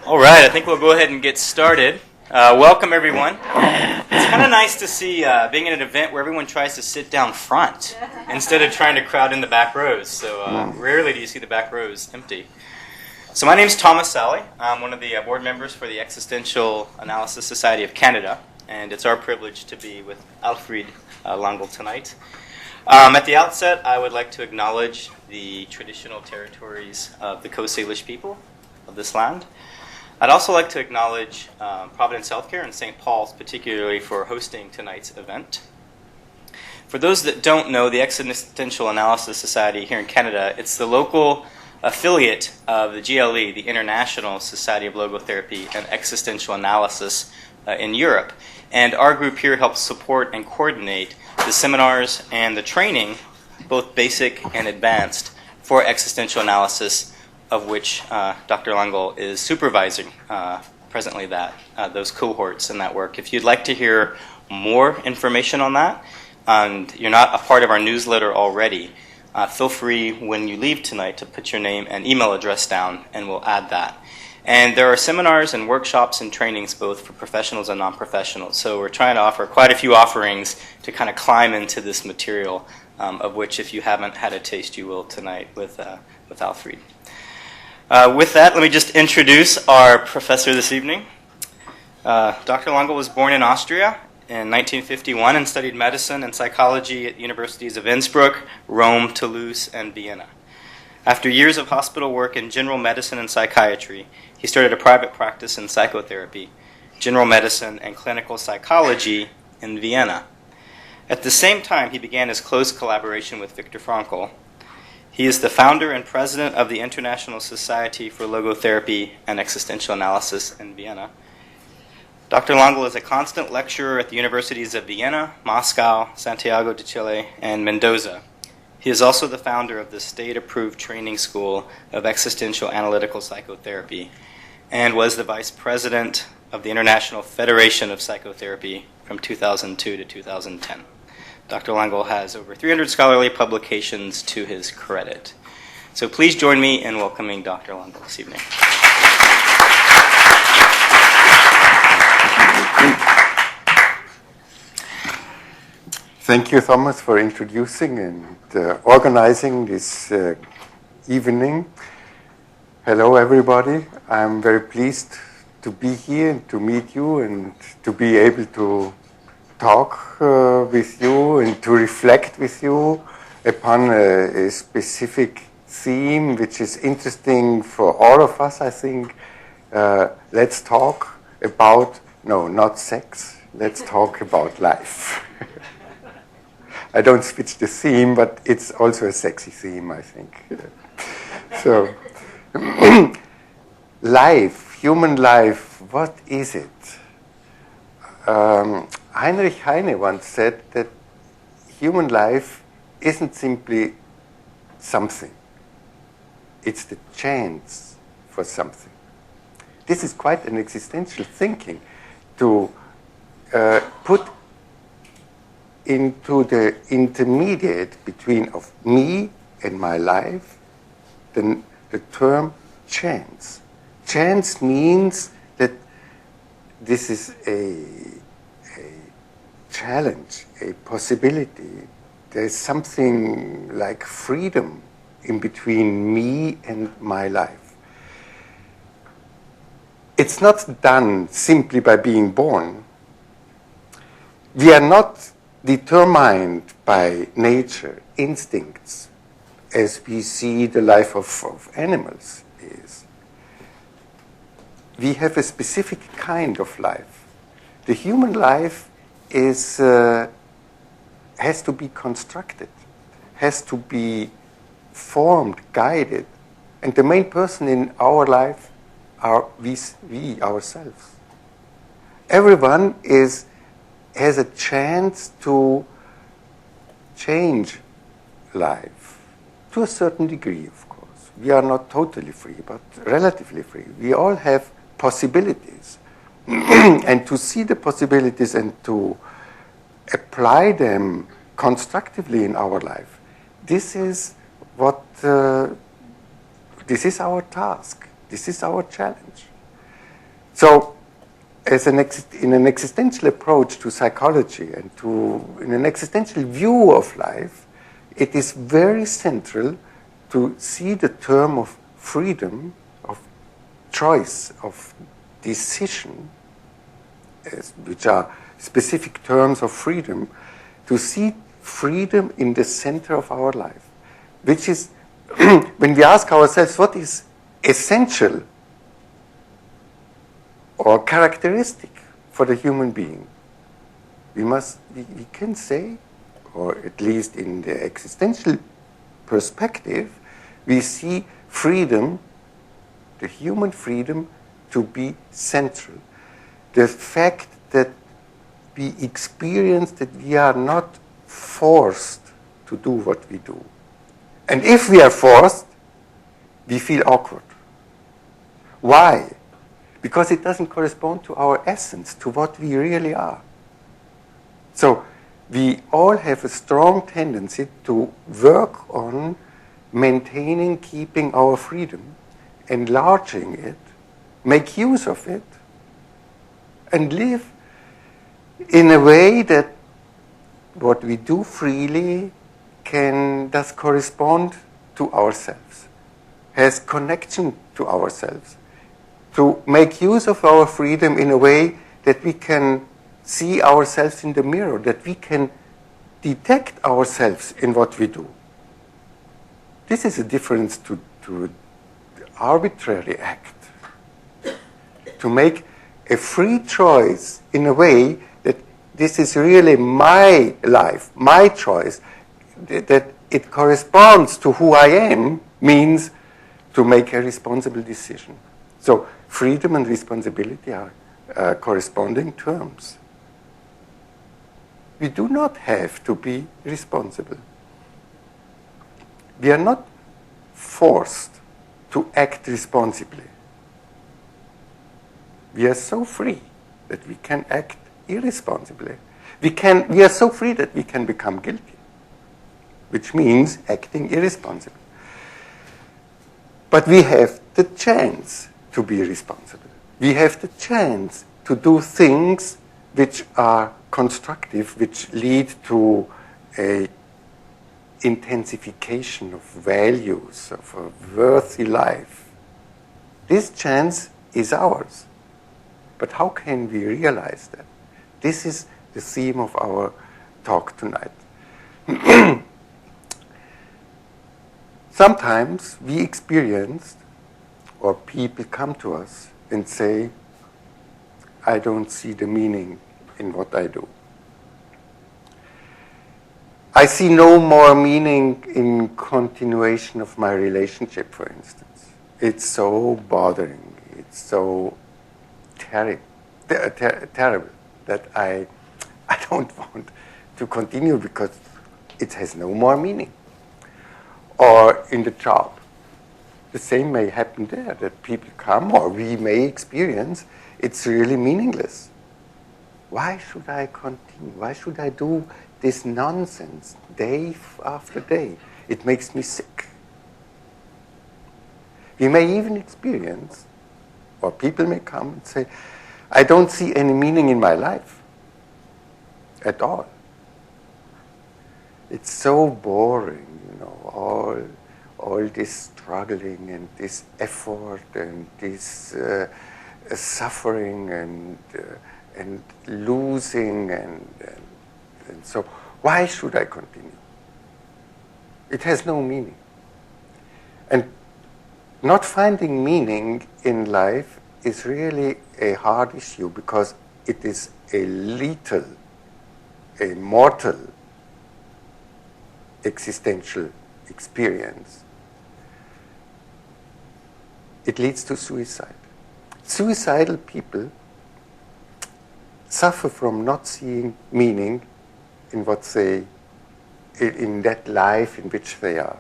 All right, I think we'll go ahead and get started. Welcome, everyone. It's kind of nice to see being in an event where everyone tries to sit down front instead of trying to crowd in the back rows. So rarely do you see the back rows empty. So my name's Thomas Sally. I'm one of the board members for the Existential Analysis Society of Canada, and it's our privilege to be with Alfried Längle tonight. At the outset, I would like to acknowledge the traditional territories of the Coast Salish people of this land. I'd also like to acknowledge Providence Healthcare and St. Paul's, particularly for hosting tonight's event. For those that don't know, the Existential Analysis Society here in Canada, it's the local affiliate of the GLE, the International Society of Logotherapy and Existential Analysis in Europe. And our group here helps support and coordinate the seminars and the training, both basic and advanced, for existential analysis, of which Dr. Längle is supervising presently those cohorts in that work. If you'd like to hear more information on that, and you're not a part of our newsletter already, feel free when you leave tonight to put your name and email address down, and we'll add that. And there are seminars and workshops and trainings both for professionals and non-professionals. So we're trying to offer quite a few offerings to kind of climb into this material, of which if you haven't had a taste, you will tonight with Alfried. With that, let me just introduce our professor this evening. Dr. Längle was born in Austria in 1951 and studied medicine and psychology at universities of Innsbruck, Rome, Toulouse, and Vienna. After years of hospital work in general medicine and psychiatry, he started a private practice in psychotherapy, general medicine, and clinical psychology in Vienna. At the same time, he began his close collaboration with Viktor Frankl. He is the founder and president of the International Society for Logotherapy and Existential Analysis in Vienna. Dr. Längle is a constant lecturer at the universities of Vienna, Moscow, Santiago de Chile, and Mendoza. He is also the founder of the state-approved training school of existential analytical psychotherapy and was the vice president of the International Federation of Psychotherapy from 2002 to 2010. Dr. Längle has over 300 scholarly publications to his credit. So please join me in welcoming Dr. Längle this evening. Thank you, Thomas, for introducing and organizing this evening. Hello, everybody. I'm very pleased to be here and to meet you and to be able to talk with you and to reflect with you upon a specific theme which is interesting for all of us, I think. Let's talk about, no, not sex. Let's talk about life. I don't switch the theme, but it's also a sexy theme, I think. So, life, human life, what is it? Heinrich Heine once said that human life isn't simply something. It's the chance for something. This is quite an existential thinking to put into the intermediate between of me and my life the term chance. Chance means that this is a challenge, a possibility. There's something like freedom in between me and my life. It's not done simply by being born. We are not determined by nature, instincts, as we see the life of animals is. We have a specific kind of life. The human life is has to be constructed, has to be formed, guided, and the main person in our life are we ourselves. Everyone has a chance to change life to a certain degree, of course. We are not totally free, but relatively free. We all have possibilities. And to see the possibilities and to apply them constructively in our life, this is what this is our task. This is our challenge. So, in an existential approach to psychology and in an existential view of life, it is very central to see the term of freedom, of choice, of decision, which are specific terms of freedom, to see freedom in the center of our life, which is, when we ask ourselves what is essential or characteristic for the human being, we can say, or at least in the existential perspective, we see freedom, the human freedom, to be central. The fact that we experience that we are not forced to do what we do. And if we are forced, we feel awkward. Why? Because it doesn't correspond to our essence, to what we really are. So we all have a strong tendency to work on maintaining, keeping our freedom, enlarging it, make use of it, and live in a way that what we do freely does correspond to ourselves, has connection to ourselves, to make use of our freedom in a way that we can see ourselves in the mirror, that we can detect ourselves in what we do. This is a difference to arbitrary act. To make a free choice in a way that this is really my life, my choice, that it corresponds to who I am, means to make a responsible decision. So freedom and responsibility are corresponding terms. We do not have to be responsible. We are not forced to act responsibly. We are so free that we can act irresponsibly. We are so free that we can become guilty, which means acting irresponsibly. But we have the chance to be responsible. We have the chance to do things which are constructive, which lead to a intensification of values, of a worthy life. This chance is ours. But how can we realize that? This is the theme of our talk tonight. Sometimes we experience, or people come to us and say, I don't see the meaning in what I do. I see no more meaning in continuation of my relationship, for instance. It's so bothering. It's so terrible that I don't want to continue because it has no more meaning. Or in the job, the same may happen there, that people come, or we may experience, it's really meaningless. Why should I continue? Why should I do this nonsense day after day? It makes me sick. We may even experience, or people may come and say, I don't see any meaning in my life at all. It's so boring, all this struggling and this effort and this suffering and losing and so why should I continue? It has no meaning. And not finding meaning in life is really a hard issue because it is a lethal, a mortal existential experience. It leads to suicide. Suicidal people suffer from not seeing meaning in in that life in which they are.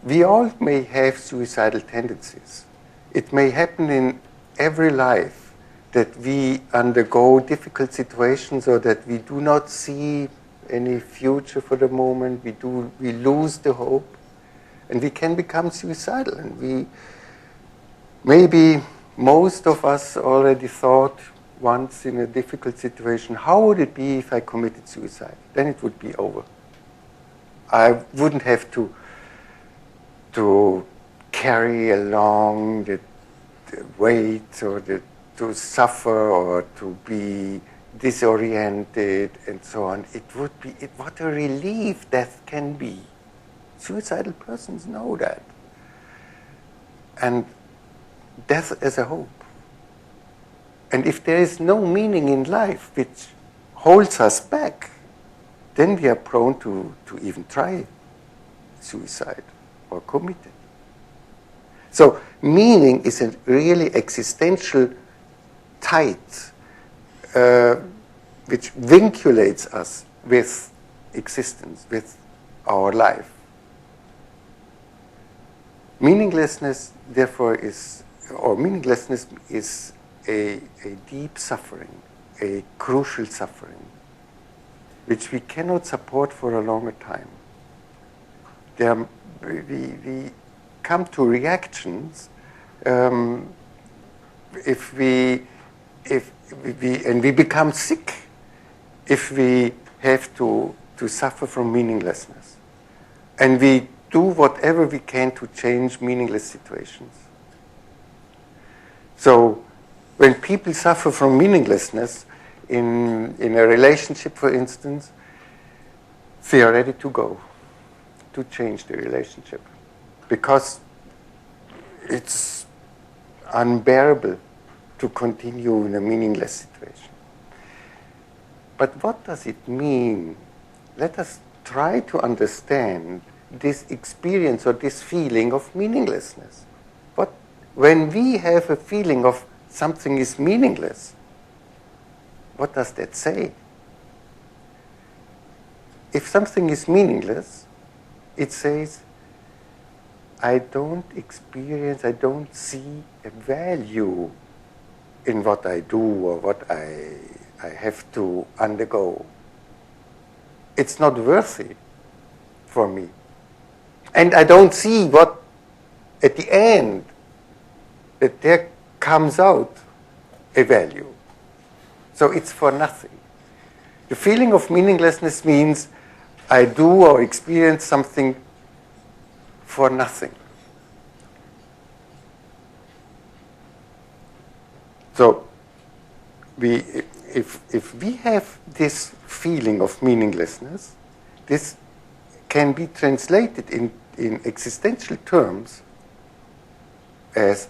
We all may have suicidal tendencies. It may happen in every life that we undergo difficult situations or that we do not see any future for the moment. We lose the hope, and we can become suicidal, and Maybe most of us already thought once in a difficult situation, how would it be if I committed suicide? Then it would be over. I wouldn't have to carry along the weight or to suffer or to be disoriented and so on. What a relief death can be. Suicidal persons know that. And death as a hope. And if there is no meaning in life which holds us back, then we are prone to even try suicide or commit it. So meaning is a really existential tie which vinculates us with existence, with our life. Meaninglessness, therefore, is a deep suffering, a crucial suffering, which we cannot support for a longer time. We come to reactions if we become sick if we have to suffer from meaninglessness, and we do whatever we can to change meaningless situations. So when people suffer from meaninglessness in a relationship, for instance, they are ready to go, to change the relationship, because it's unbearable to continue in a meaningless situation. But what does it mean? Let us try to understand this experience or this feeling of meaninglessness. When we have a feeling of something is meaningless, what does that say? If something is meaningless, it says, I don't see a value in what I do or what I have to undergo. It's not worthy for me. And I don't see what, at the end, that there comes out a value. So it's for nothing. The feeling of meaninglessness means I do or experience something for nothing. So if we have this feeling of meaninglessness, this can be translated in existential terms as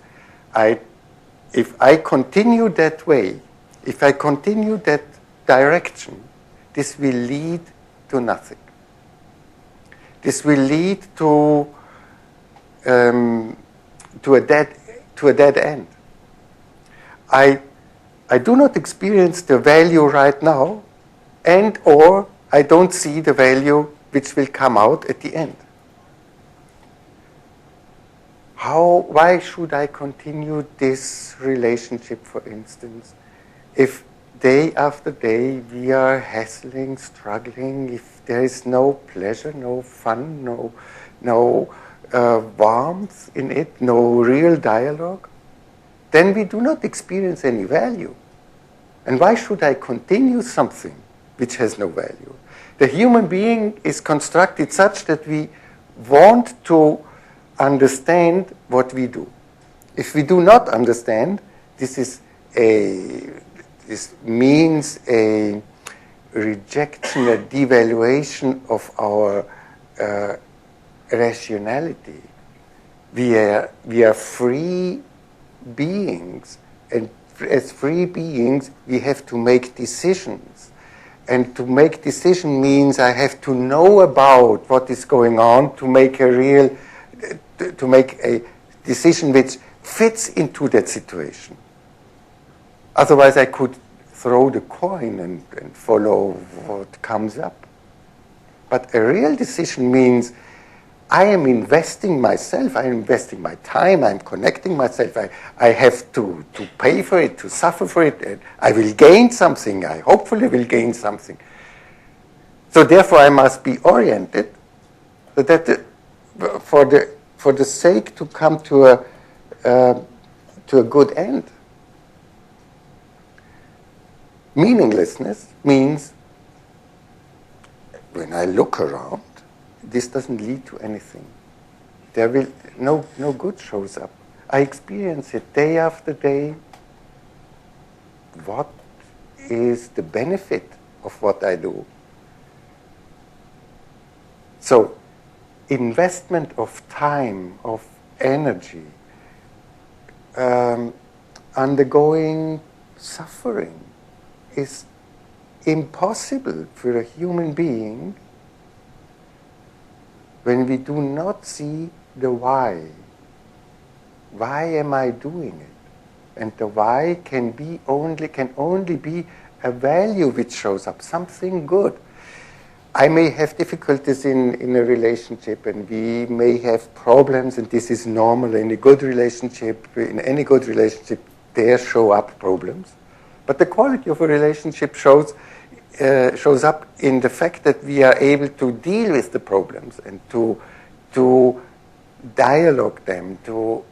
if I continue that way, if I continue that direction, this will lead to nothing. This will lead to a dead end. I do not experience the value right now, and or I don't see the value which will come out at the end. Why should I continue this relationship, for instance, if day after day we are hassling, struggling, if there is no pleasure, no fun, no warmth in it, no real dialogue? Then we do not experience any value. And why should I continue something which has no value? The human being is constructed such that we want to understand what we do. If we do not understand, this means a rejection, a devaluation of our rationality. We are free beings, and as free beings, we have to make decisions. And to make decision means I have to know about what is going on to make a decision which fits into that situation. Otherwise, I could throw the coin and follow what comes up. But a real decision means I am investing myself, I am investing my time, I am connecting myself, I have to pay for it, to suffer for it, and I will gain something, I hopefully will gain something. So therefore I must be oriented so that for the sake to come to to a good end. Meaninglessness means, when I look around, this doesn't lead to anything. There will no good shows up. I experience it day after day. What is the benefit of what I do? So, investment of time, of energy, undergoing suffering is impossible for a human being when we do not see the why. Why am I doing it? And the why can only be a value which shows up, something good. I may have difficulties in a relationship, and we may have problems, and this is normal in a good relationship. In any good relationship, there show up problems. But the quality of a relationship shows up in the fact that we are able to deal with the problems and to dialogue them, to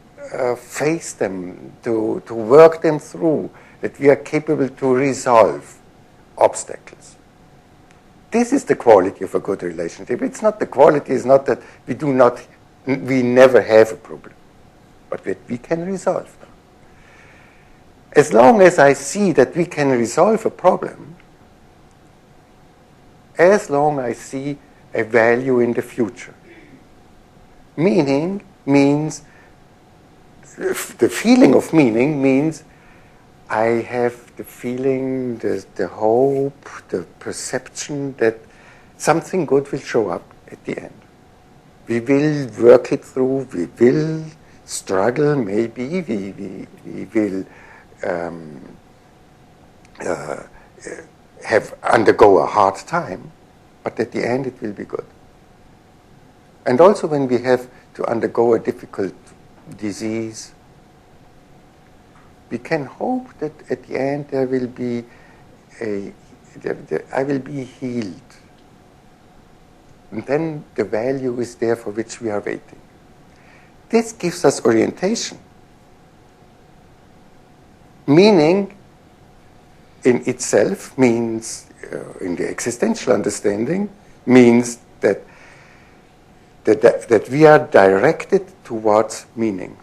face them, to work them through, that we are capable to resolve obstacles. This is the quality of a good relationship. The quality is not that we never have a problem, but that we can resolve them. As long as I see that we can resolve a problem, as long as I see a value in the future. Meaning means, the feeling of meaning means I have the feeling, the hope, the perception that something good will show up at the end. We will work it through, we will struggle, maybe we will undergo a hard time, but at the end it will be good. And also when we have to undergo a difficult disease, we can hope that at the end there will be I will be healed. And then the value is there for which we are waiting. This gives us orientation. Meaning in itself means, in the existential understanding, means that we are directed towards meaning.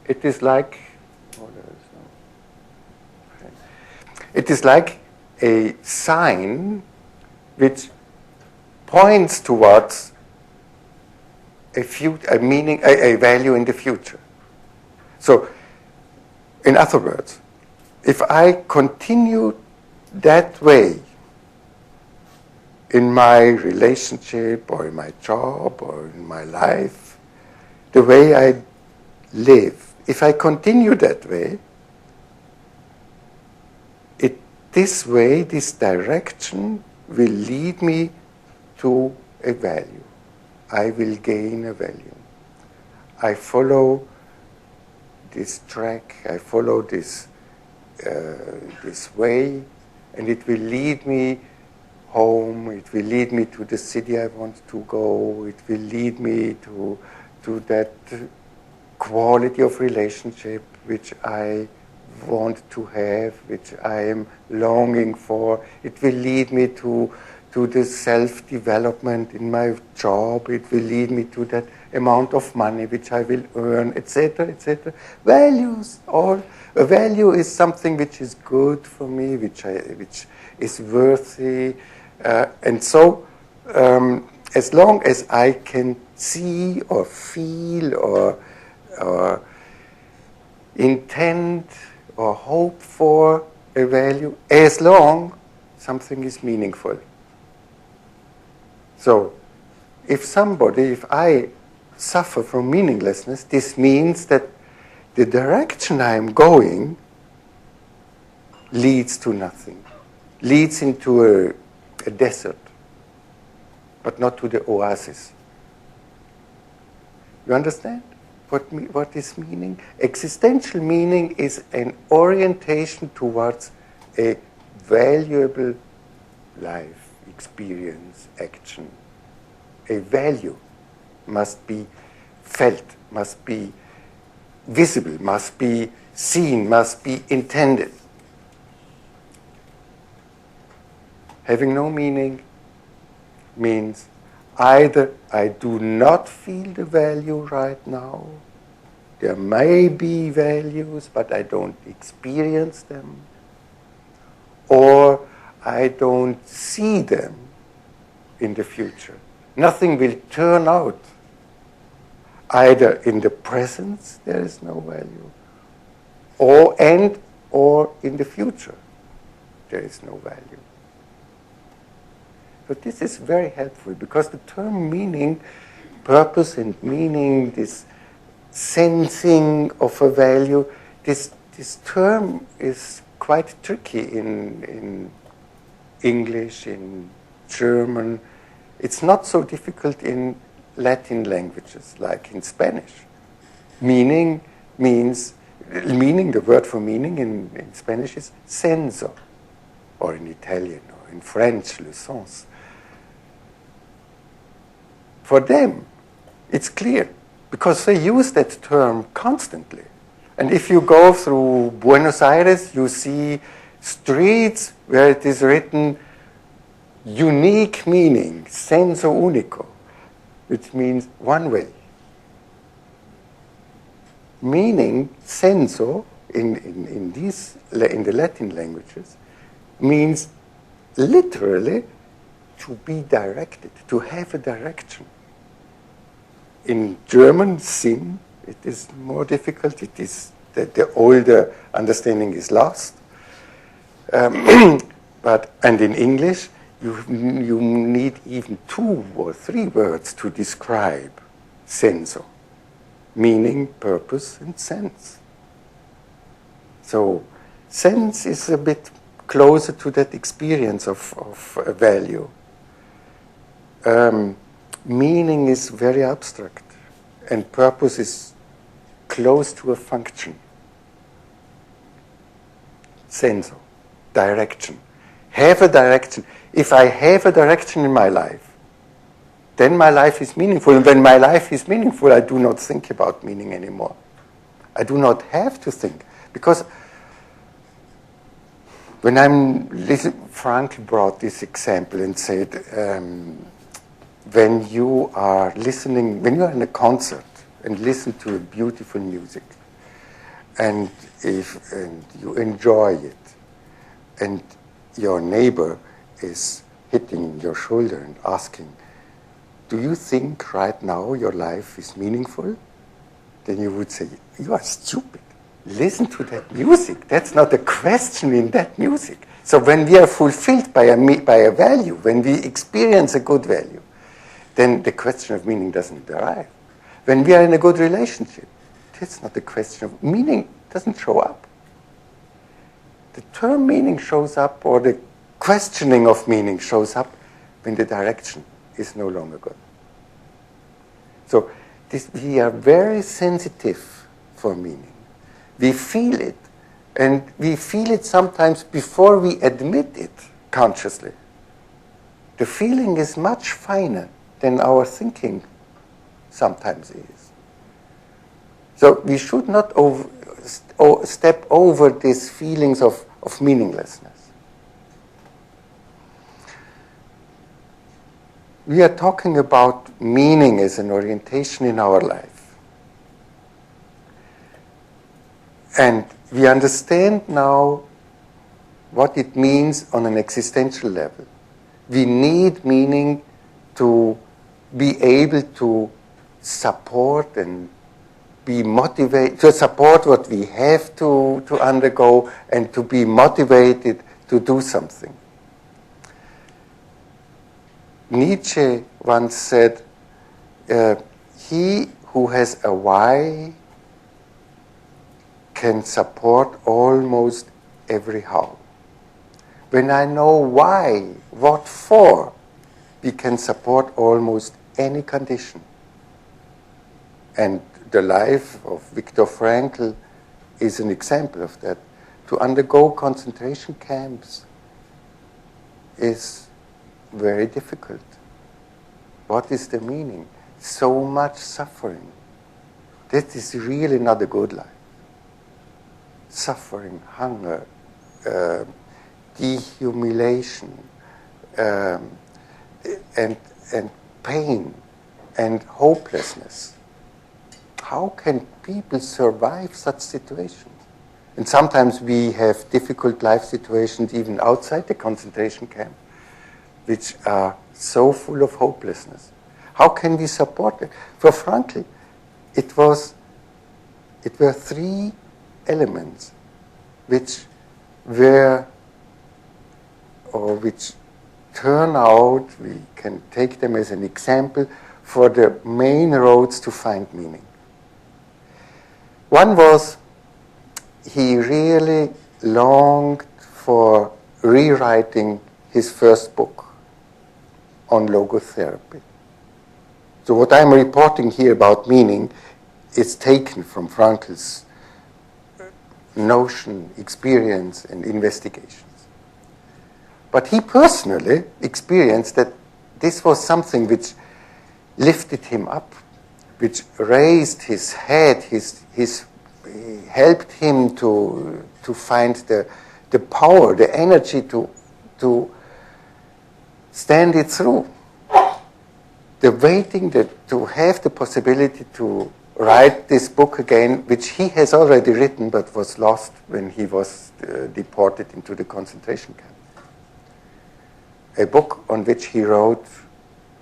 It is like a sign which points towards a value in the future. So, in other words, if I continue that way in my relationship or in my job or in my life, the way I live, if I continue that way, this direction will lead me to a value. I will gain a value. I follow this track, I follow this way, and it will lead me home, it will lead me to the city I want to go, it will lead me to that quality of relationship which I want to have, which I am longing for. It will lead me to the self-development in my job. It will lead me to that amount of money which I will earn, etc., etc. Values, a value is something which is good for me, which is worthy, and so as long as I can see or feel or intend or hope for a value, as long something is meaningful. So, if I suffer from meaninglessness, this means that the direction I am going leads to nothing, leads into a desert, but not to the oasis. You understand what is meaning? Existential meaning is an orientation towards a valuable life, experience, action. A value must be felt, must be visible, must be seen, must be intended. Having no meaning means either I do not feel the value right now, there may be values, but I don't experience them, or I don't see them in the future. Nothing will turn out. Either in the present there is no value, or in the future there is no value. But this is very helpful because the term meaning, purpose and meaning, this sensing of a value, this term is quite tricky in English, in German. It's not so difficult in Latin languages like in Spanish. Meaning, the word for meaning in Spanish is senso, or in Italian, or in French, le sens. For them, it's clear, because they use that term constantly. And if you go through Buenos Aires, you see streets where it is written unique meaning, senso unico, which means one way. Meaning, senso, in the Latin languages, means literally to be directed, to have a direction. In German, Sinn, it is more difficult. It is the older understanding is lost. And in English, you need even 2 or 3 words to describe senso: meaning, purpose, and sense. So sense is a bit closer to that experience of a value. Meaning is very abstract, and purpose is close to a function. Senso, direction. Have a direction. If I have a direction in my life, then my life is meaningful. And when my life is meaningful, I do not think about meaning anymore. I do not have to think. Because when Frank brought this example and said, when you are in a concert and listen to a beautiful music, and you enjoy it, and your neighbor is hitting your shoulder and asking, do you think right now your life is meaningful? Then you would say, you are stupid. Listen to that music. That's not a question in that music. So when we are fulfilled by a value, when we experience a good value, then the question of meaning doesn't arise. When we are in a good relationship, that's not the question of meaning, doesn't show up. The term meaning shows up, or the questioning of meaning shows up when the direction is no longer good. So we are very sensitive for meaning. We feel it, and we feel it sometimes before we admit it consciously. The feeling is much finer than our thinking sometimes is. So we should not step over these feelings of meaninglessness. We are talking about meaning as an orientation in our life. And we understand now what it means on an existential level. We need meaning to be able to support and be motivated, to support what we have to undergo, and to be motivated to do something. Nietzsche once said, he who has a why can support almost every how. When I know why, what for, we can support almost any condition. And the life of Viktor Frankl is an example of that. To undergo concentration camps is very difficult. What is the meaning? So much suffering. This is really not a good life. Suffering, hunger, dehumiliation, and pain and hopelessness. How can people survive such situations? And sometimes we have difficult life situations even outside the concentration camp, which are so full of hopelessness. How can we support it? For Frankl, it were three elements which turn out, we can take them as an example, for the main roads to find meaning. One was, he really longed for rewriting his first book on logotherapy. So what I'm reporting here about meaning is taken from Frankl's notion, experience, and investigations. But he personally experienced that this was something which lifted him up, which raised his head, helped him to find the power, the energy to stand it through. The waiting, to have the possibility to write this book again, which he has already written but was lost when he was deported into the concentration camp. A book on which he wrote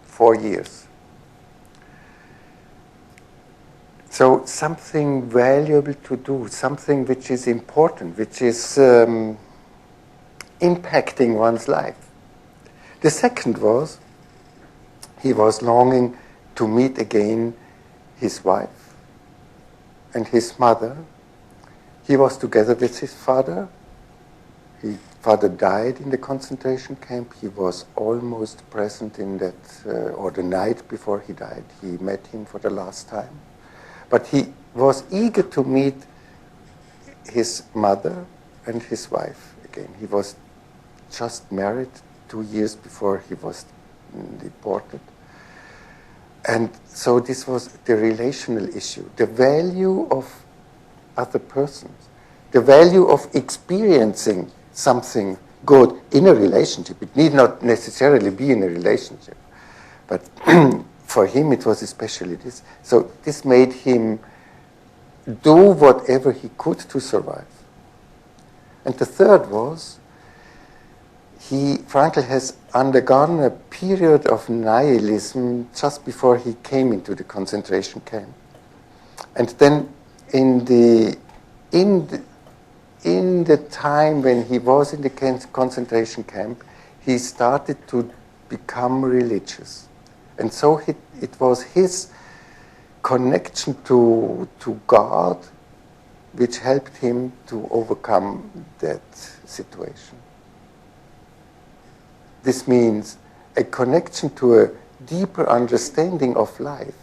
4 years. So something valuable to do, something which is important, which is impacting one's life. The second was, he was longing to meet again his wife and his mother. He was together with his father. His father died in the concentration camp. He was almost present in that, or the night before he died. He met him for the last time. But he was eager to meet his mother and his wife again. He was just married 2 years before he was deported. And so this was the relational issue, the value of other persons, the value of experiencing something good in a relationship. It need not necessarily be in a relationship, but for him it was especially this. So this made him do whatever he could to survive. And the third was, Frankl has undergone a period of nihilism just before he came into the concentration camp. And then in the time when he was in the concentration camp, he started to become religious. And so it was his connection to God which helped him to overcome that situation. This means a connection to a deeper understanding of life,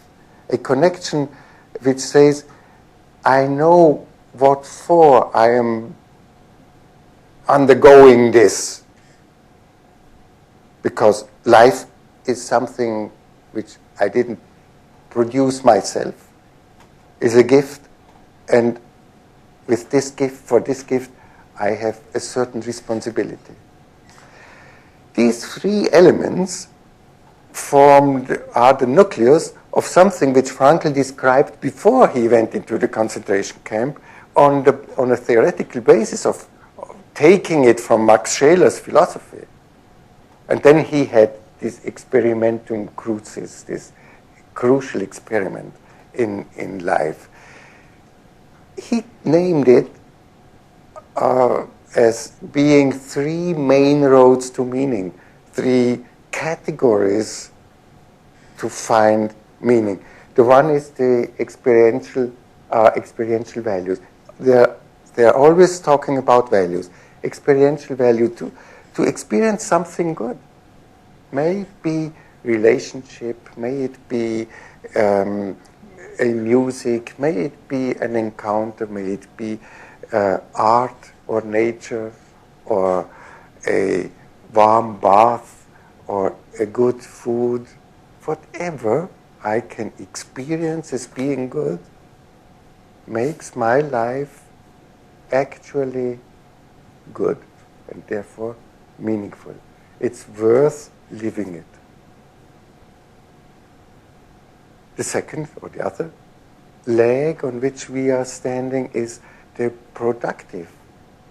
a connection which says, I know what for I am undergoing this, because life is something which I didn't produce myself, is a gift, and with this gift, for this gift, I have a certain responsibility. These three elements are the nucleus of something which Frankl described before he went into the concentration camp on a theoretical basis of taking it from Max Scheler's philosophy. And then he had this experimentum crucis, this crucial experiment in life. He named it as being three main roads to meaning, three categories to find meaning. The one is the experiential values. They're always talking about values. Experiential value to experience something good. May it be relationship, may it be a music, may it be an encounter, may it be art or nature or a warm bath or a good food, whatever I can experience as being good, makes my life actually good and therefore meaningful. It's worth living it. The second or the other leg on which we are standing is the productive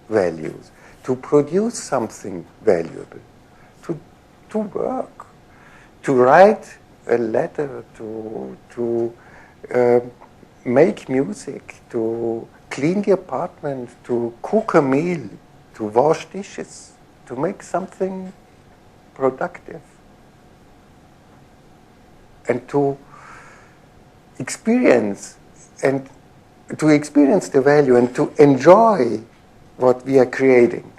values. To produce something valuable, to work, to write a letter, to make music, to clean the apartment, to cook a meal, to wash dishes, to make something productive. And to experience the value and to enjoy what we are creating.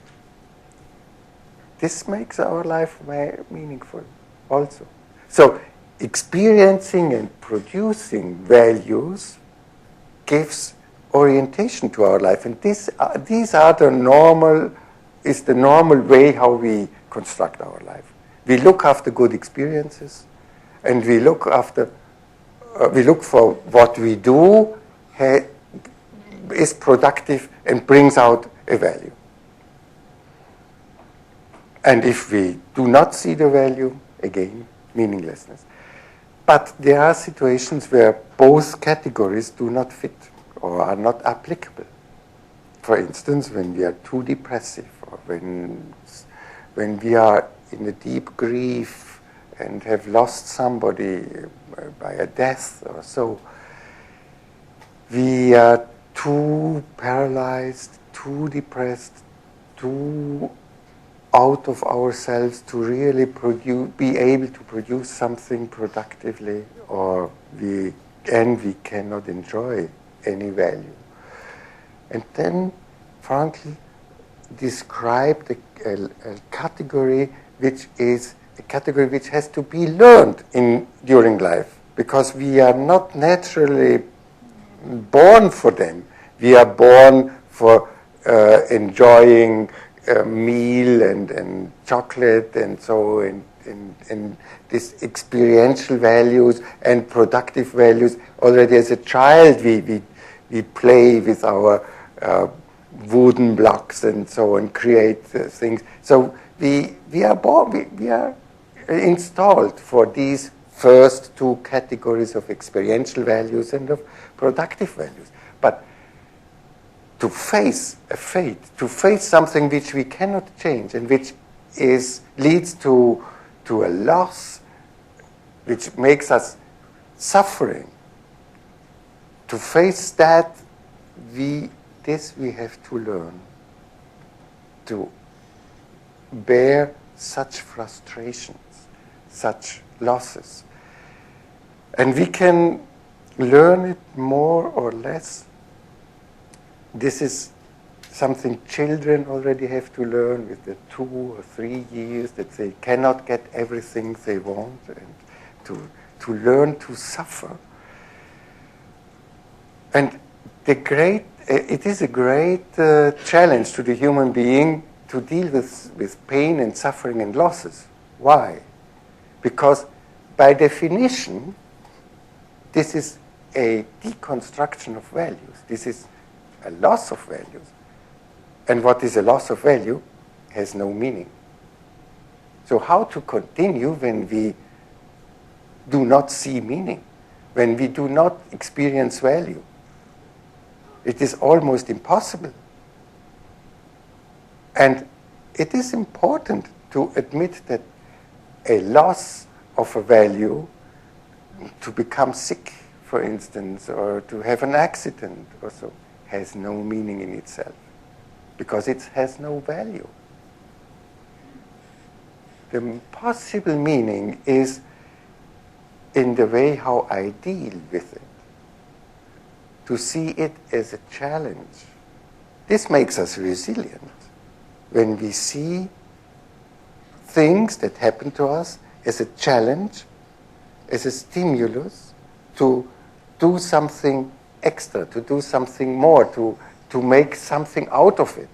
This makes our life very meaningful also. So experiencing and producing values gives orientation to our life, and these are the normal way how we construct our life. We look after good experiences, and we look for what we do is productive and brings out a value. And if we do not see the value, again, meaninglessness. But there are situations where both categories do not fit or are not applicable. For instance, when we are too depressive, or when we are in a deep grief and have lost somebody by a death or so, we are too paralyzed, too depressed, too out of ourselves to really be able to produce something productively, or we cannot enjoy any value. And then Frankl described a category which is a category which has to be learned during life, because we are not naturally born for them. We are born for enjoying meal and chocolate and so, and these experiential values and productive values. Already as a child, we play with our wooden blocks and so, and create things. So we are born, we are installed for these first two categories of experiential values and of productive values. But to face a fate, to face something which we cannot change and which leads to a loss, which makes us suffering, to face that, we have to learn to bear such frustrations, such losses. And we can learn it more or less. This is something children already have to learn with the 2 or 3 years, that they cannot get everything they want, and to learn to suffer. And it is a great challenge to the human being to deal with pain and suffering and losses. Why? Because by definition, this is a deconstruction of values. This is a loss of values. And what is a loss of value has no meaning. So how to continue when we do not see meaning, when we do not experience value? It is almost impossible. And it is important to admit that a loss of a value, to become sick, for instance, or to have an accident or so, has no meaning in itself, because it has no value. The possible meaning is in the way how I deal with it, to see it as a challenge. This makes us resilient. When we see things that happen to us as a challenge, as a stimulus to do something extra, to do something more, to make something out of it.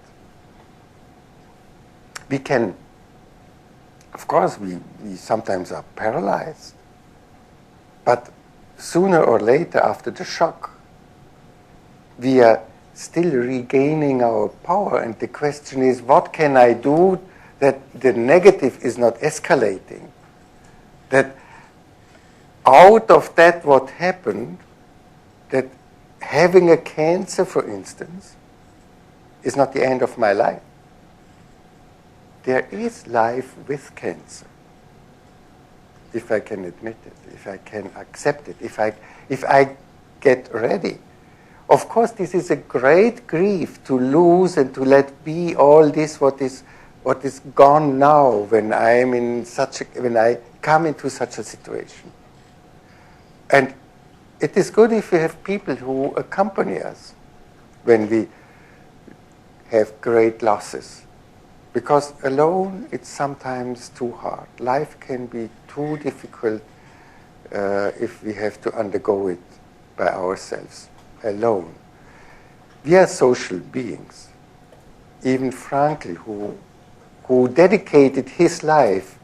We can, of course, we sometimes are paralyzed, but sooner or later, after the shock, we are still regaining our power, and the question is, what can I do that the negative is not escalating? That out of that what happened, that having a cancer, for instance, is not the end of my life. There is life with cancer, if I can admit it, if I can accept it, if I get ready. Of course, this is a great grief to lose and to let be all this what is gone now when when I come into such a situation. And it is good if we have people who accompany us when we have great losses, because alone it's sometimes too hard. Life can be too difficult if we have to undergo it by ourselves, alone. We are social beings. Even Frankl, who dedicated his life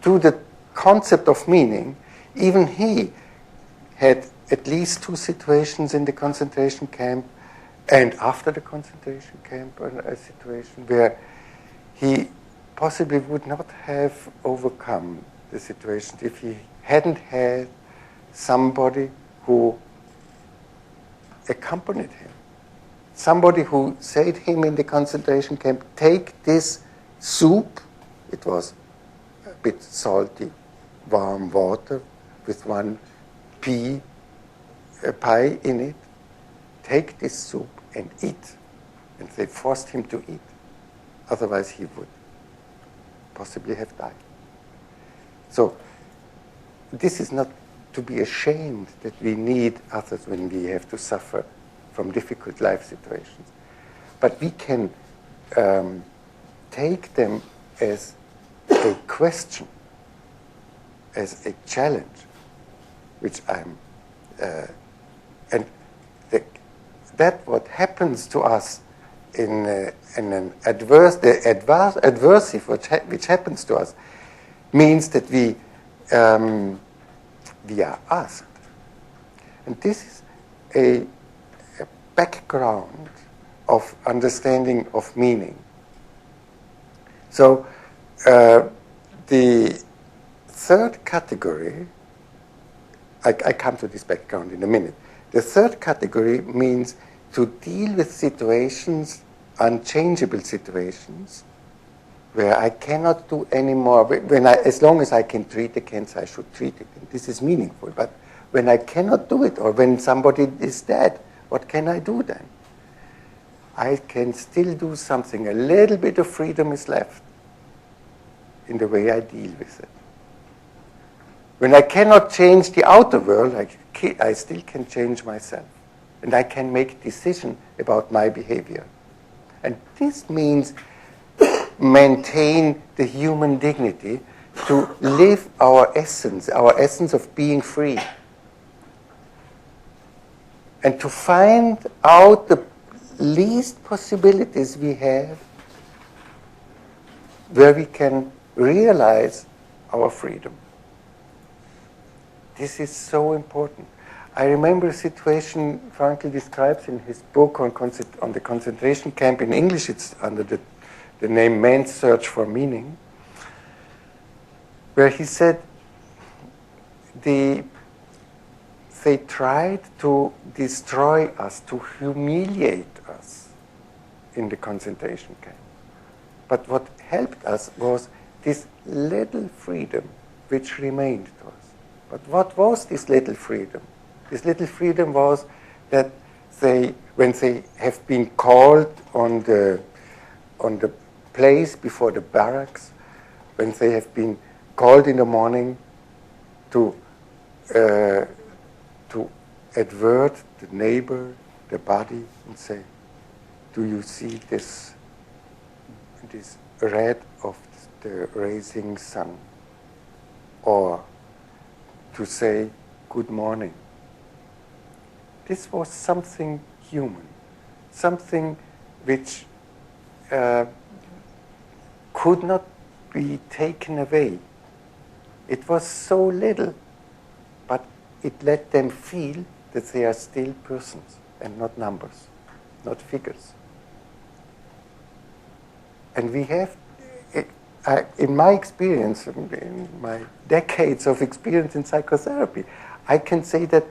to the concept of meaning, even he had at least 2 situations in the concentration camp and after the concentration camp, a situation where he possibly would not have overcome the situation if he hadn't had somebody who accompanied him. Somebody who said to him in the concentration camp, take this soup, it was a bit salty, warm water with 1 pea pie in it, take this soup and eat. And they forced him to eat. Otherwise he would possibly have died. So this is not to be ashamed that we need others when we have to suffer from difficult life situations. But we can take them as a question, as a challenge, which I'm, and that what happens to us in an adversive which happens to us means that we are asked. And this is a background of understanding of meaning. So the third category, I come to this background in a minute. The third category means to deal with situations, unchangeable situations, where I cannot do any more. As long as I can treat the cancer, I should treat it. And this is meaningful. But when I cannot do it, or when somebody is dead, what can I do then? I can still do something. A little bit of freedom is left in the way I deal with it. When I cannot change the outer world, I still can change myself. And I can make decisions about my behavior. And this means maintain the human dignity, to live our essence of being free. And to find out the least possibilities we have where we can realize our freedom. This is so important. I remember a situation Frankl describes in his book on the concentration camp. In English, it's under the name Man's Search for Meaning, where he said they tried to destroy us, to humiliate us in the concentration camp. But what helped us was this little freedom which remained to us. But what was this little freedom? This little freedom was that when they have been called on the place before the barracks, when they have been called in the morning to advert the neighbor, the body, and say, do you see this red of the rising sun? Or to say, good morning. This was something human, something which could not be taken away. It was so little, but it let them feel that they are still persons and not numbers. not figures. And we have, in my experience, in my decades of experience in psychotherapy, I can say that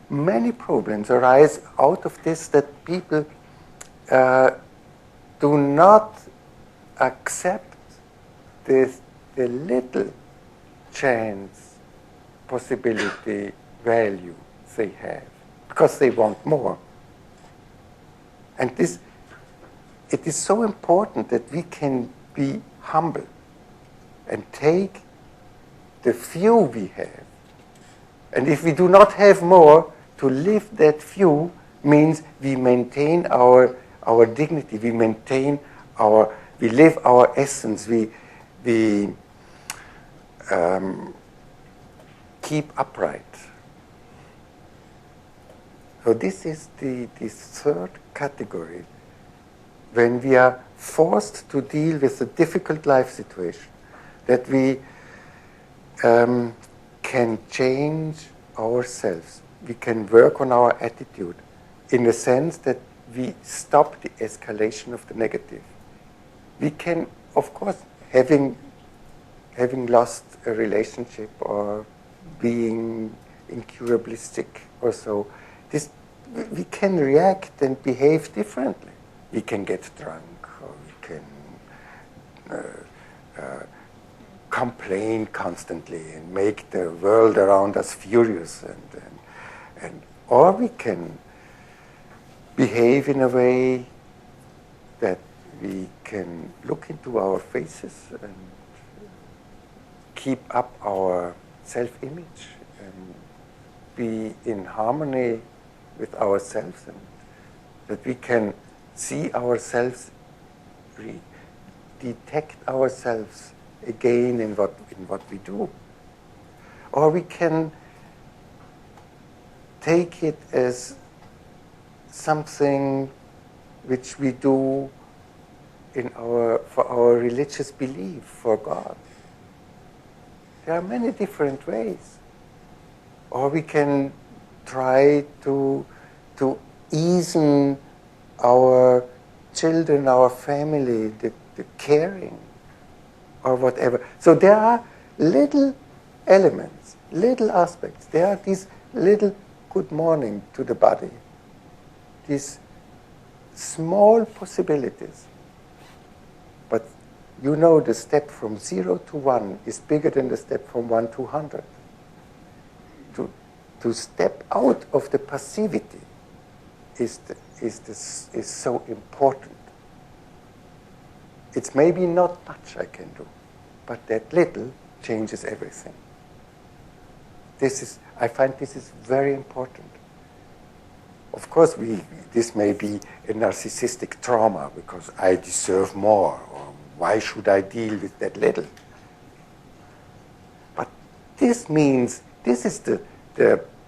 many problems arise out of this, that people do not accept the little chance, possibility, value they have, because they want more. And it is so important that we can be humble and take the few we have. And if we do not have more, to live that few means we maintain our dignity, we live our essence, we keep upright. So this is the third category. When we are forced to deal with a difficult life situation, that we can change ourselves. We can work on our attitude in the sense that we stop the escalation of the negative. We can, of course, having lost a relationship or being incurably sick or so, we can react and behave differently. We can get drunk, or we can complain constantly and make the world around us furious, or we can behave in a way that we can look into our faces and keep up our self-image and be in harmony with ourselves, and that we can see ourselves, detect ourselves again in what we do. Or we can take it as something which we do for our religious belief, for God. There are many different ways. Or we can try to ease our children, our family, the caring, or whatever. So there are little elements, little aspects. There are these little good morning to the body, these small possibilities. But you know, the step from 0 to 1 is bigger than the step from 1 to 100. To step out of the passivity is so important. It's maybe not much I can do, but that little changes everything. I find this is very important. Of course, this may be a narcissistic trauma because I deserve more, or why should I deal with that little? But this means, this is the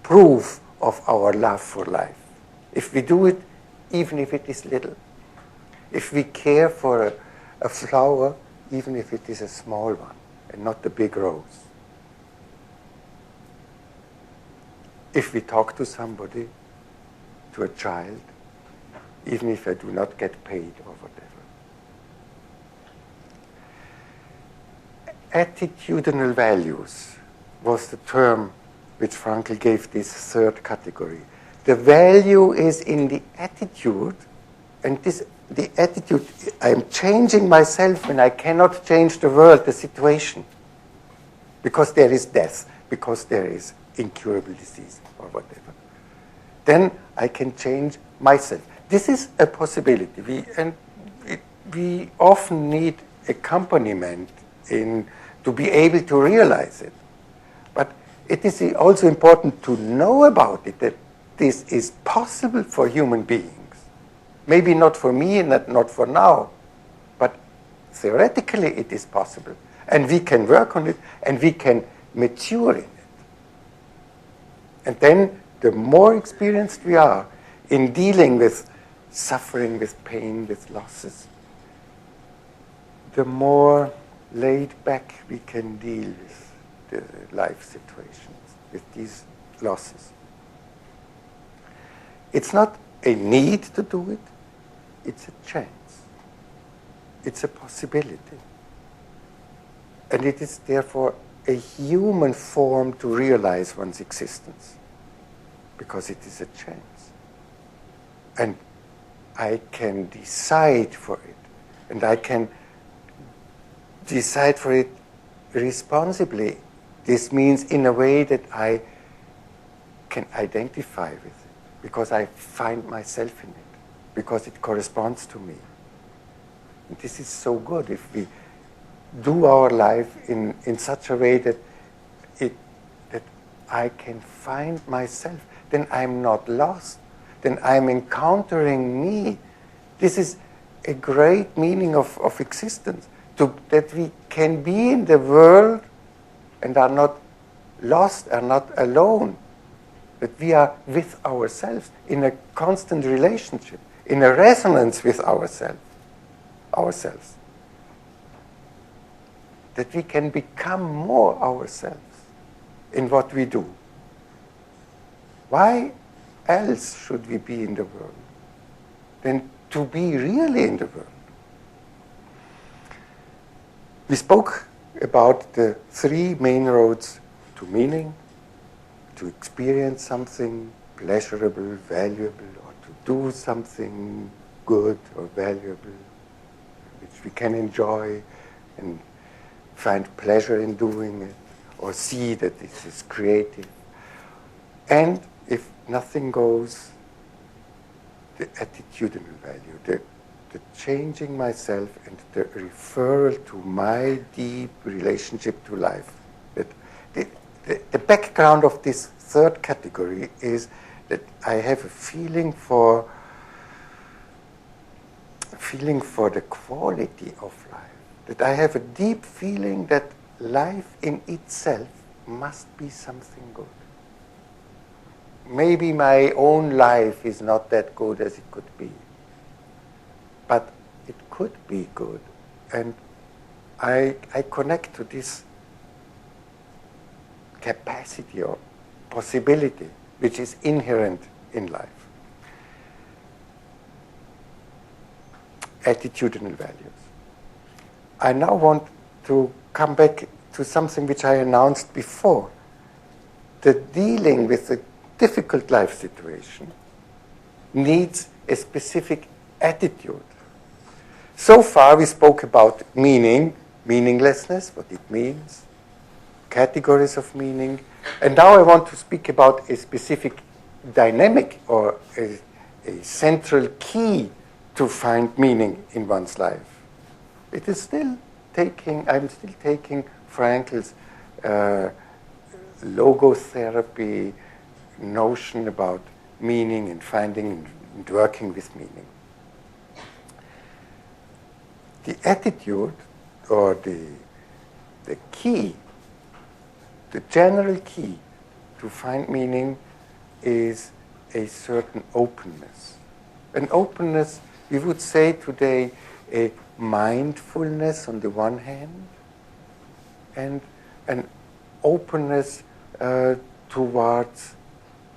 proof of our love for life. If we do it, even if it is little. If we care for a flower, even if it is a small one, and not the big rose. If we talk to somebody, to a child, even if I do not get paid or whatever. Attitudinal values was the term which Frankl gave this third category. The value is in the attitude, and the attitude, I am changing myself when I cannot change the world, the situation, because there is death, because there is incurable disease or whatever. Then I can change myself. This is a possibility. We often need accompaniment to be able to realize it. But it is also important to know about it, that this is possible for human beings. Maybe not for me and not for now, but theoretically it is possible. And we can work on it, and we can mature in it. And then the more experienced we are in dealing with suffering, with pain, with losses, the more laid back we can deal with the life situations, with these losses. It's not a need to do it, it's a chance. It's a possibility. And it is therefore a human form to realize one's existence, because it is a chance. And I can decide for it, and I can decide for it responsibly. This means in a way that I can identify with it, because I find myself in it, because it corresponds to me. And this is so good if we do our life in such a way that I can find myself. Then I'm not lost. Then I'm encountering me. This is a great meaning of existence, that we can be in the world and are not lost, are not alone. That we are with ourselves in a constant relationship, in a resonance with ourselves. That we can become more ourselves in what we do. Why else should we be in the world than to be really in the world? We spoke about the three main roads to meaning: to experience something pleasurable, valuable, or to do something good or valuable, which we can enjoy and find pleasure in doing it, or see that this is creative. And if nothing goes, the attitudinal value, the changing myself and the referral to my deep relationship to life. That the background of this third category is that I have a feeling for the quality of life. That I have a deep feeling that life in itself must be something good. Maybe my own life is not that good as it could be, but it could be good. And I connect to this capacity or possibility which is inherent in life. Attitudinal values. I now want to come back to something which I announced before. The dealing with a difficult life situation needs a specific attitude. So far we spoke about meaning, meaninglessness, what it means, categories of meaning, and now I want to speak about a specific dynamic or a central key to find meaning in one's life. It is still I'm still taking Frankl's logotherapy notion about meaning and finding and working with meaning. The attitude or the key, the general key to find meaning is a certain openness. An openness, we would say today, a mindfulness on the one hand, and an openness towards,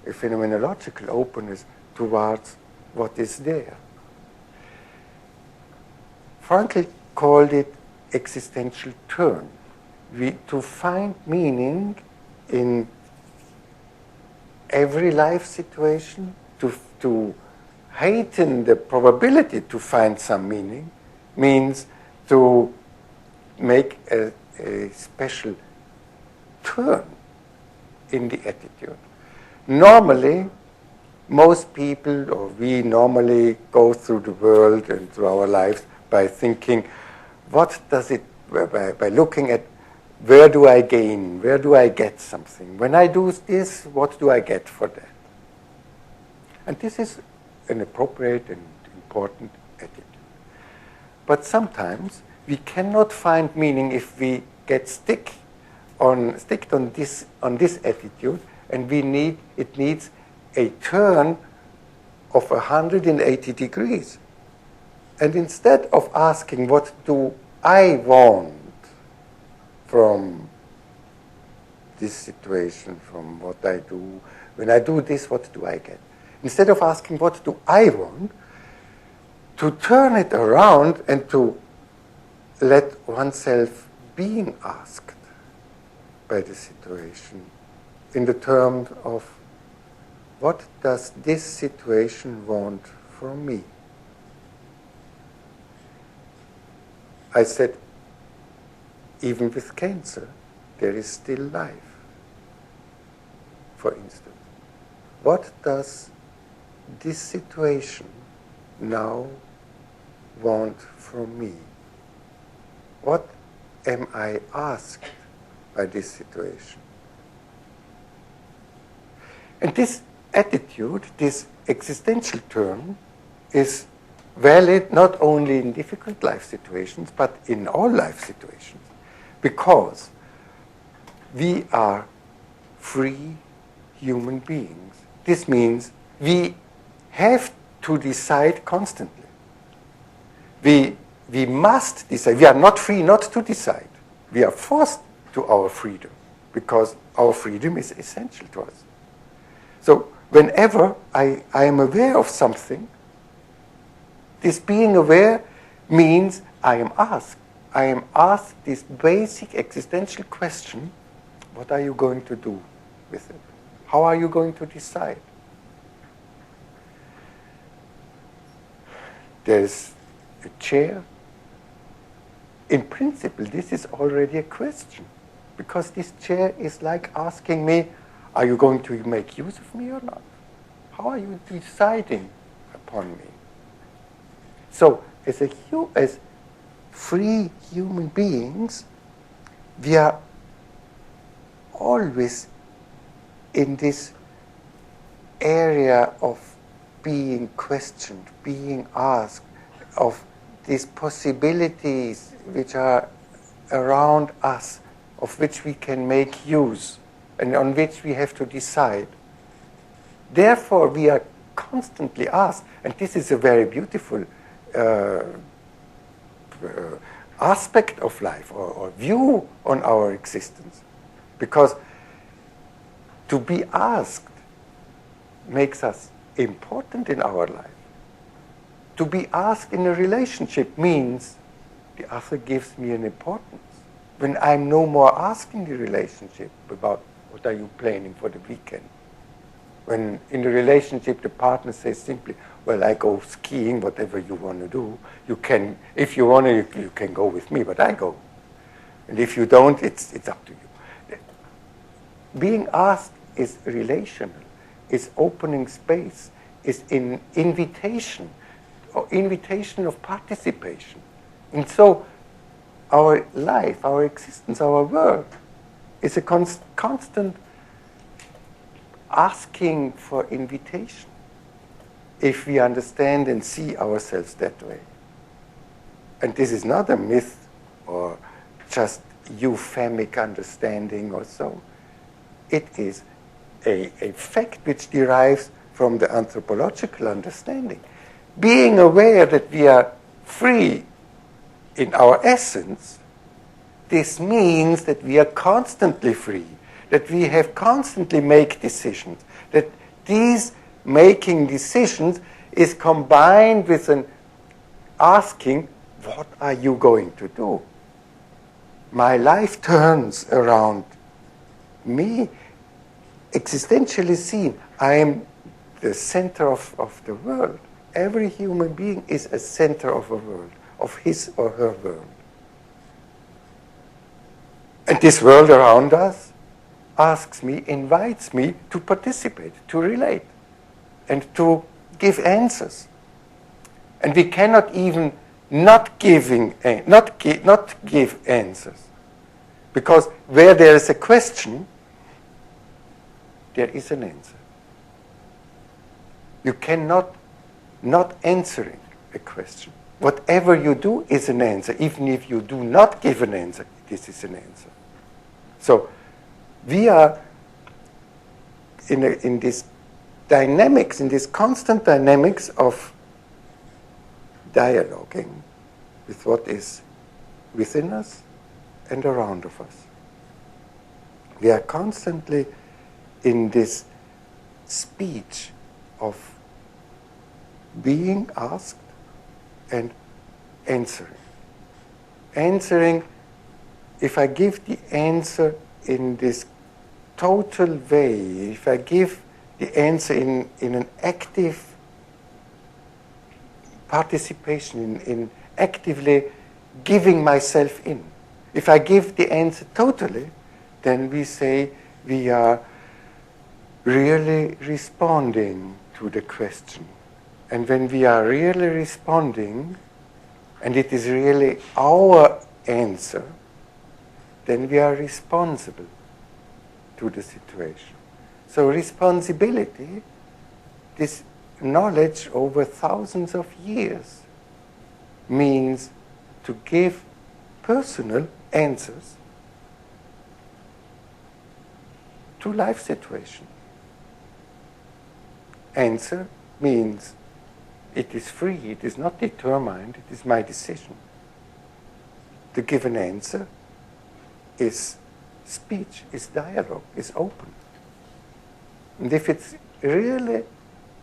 a phenomenological openness towards what is there. Frankl called it existential turn. To find meaning in every life situation, to heighten the probability to find some meaning, means to make a special turn in the attitude. Normally, most people, or we normally go through the world and through our lives by thinking, what does it, by looking at where do I gain, where do I get something? When I do this, what do I get for that? And this is an appropriate and important attitude. But sometimes we cannot find meaning if we get stick on this attitude, and it needs a turn of 180 degrees. And instead of asking what do I want from this situation, from what I do, when I do this, what do I get? Instead of asking what do I want, to turn it around and to let oneself being asked by the situation in the terms of what does this situation want from me? I said, even with cancer, there is still life. For instance, what does this situation now want from me? What am I asked by this situation? And this attitude, this existential turn, is valid not only in difficult life situations, but in all life situations. Because we are free human beings. This means we have to decide constantly. We must decide. We are not free not to decide. We are forced to our freedom because our freedom is essential to us. So whenever I am aware of something, this being aware means I am asked this basic existential question, what are you going to do with it? How are you going to decide? There's a chair. In principle, this is already a question, because this chair is like asking me, are you going to make use of me or not? How are you deciding upon me? So, as free human beings, we are always in this area of being questioned, being asked, of these possibilities which are around us, of which we can make use, and on which we have to decide. Therefore, we are constantly asked, and this is a very beautiful aspect of life, or view on our existence, because to be asked makes us important in our life. To be asked in a relationship means the other gives me an importance. When I'm no more asking the relationship about what are you planning for the weekend. When in the relationship the partner says simply, well, I go skiing, whatever you want to do. You can, if you want to, you can go with me, but I go. And if you don't, it's up to you. Being asked is relational, is opening space, is an invitation, or invitation of participation. And so our life, our existence, our world is a constant asking for invitation, if we understand and see ourselves that way. And this is not a myth or just euphemic understanding or so. It is a fact which derives from the anthropological understanding. Being aware that we are free in our essence, this means that we are constantly free, that we have constantly make decisions, that these making decisions is combined with an asking, what are you going to do? My life turns around me. Existentially seen, I am the center of the world. Every human being is a center of a world, of his or her world. And this world around us asks me, invites me to participate, to relate, and to give answers. And we cannot even not give answers. Because where there is a question, there is an answer. You cannot not answering a question. Whatever you do is an answer. Even if you do not give an answer, this is an answer. So we are in this dynamics, in this constant dynamics of dialoguing with what is within us and around of us. We are constantly in this speech of being asked and answering. Answering, if I give the answer in this total way, if I give the answer in an active participation, in actively giving myself in. If I give the answer totally, then we say we are really responding to the question. And when we are really responding, and it is really our answer, then we are responsible to the situation. So responsibility, this knowledge over thousands of years, means to give personal answers to life situation. Answer means it is free, it is not determined, it is my decision. The given answer is speech, is dialogue, is open. And if it's really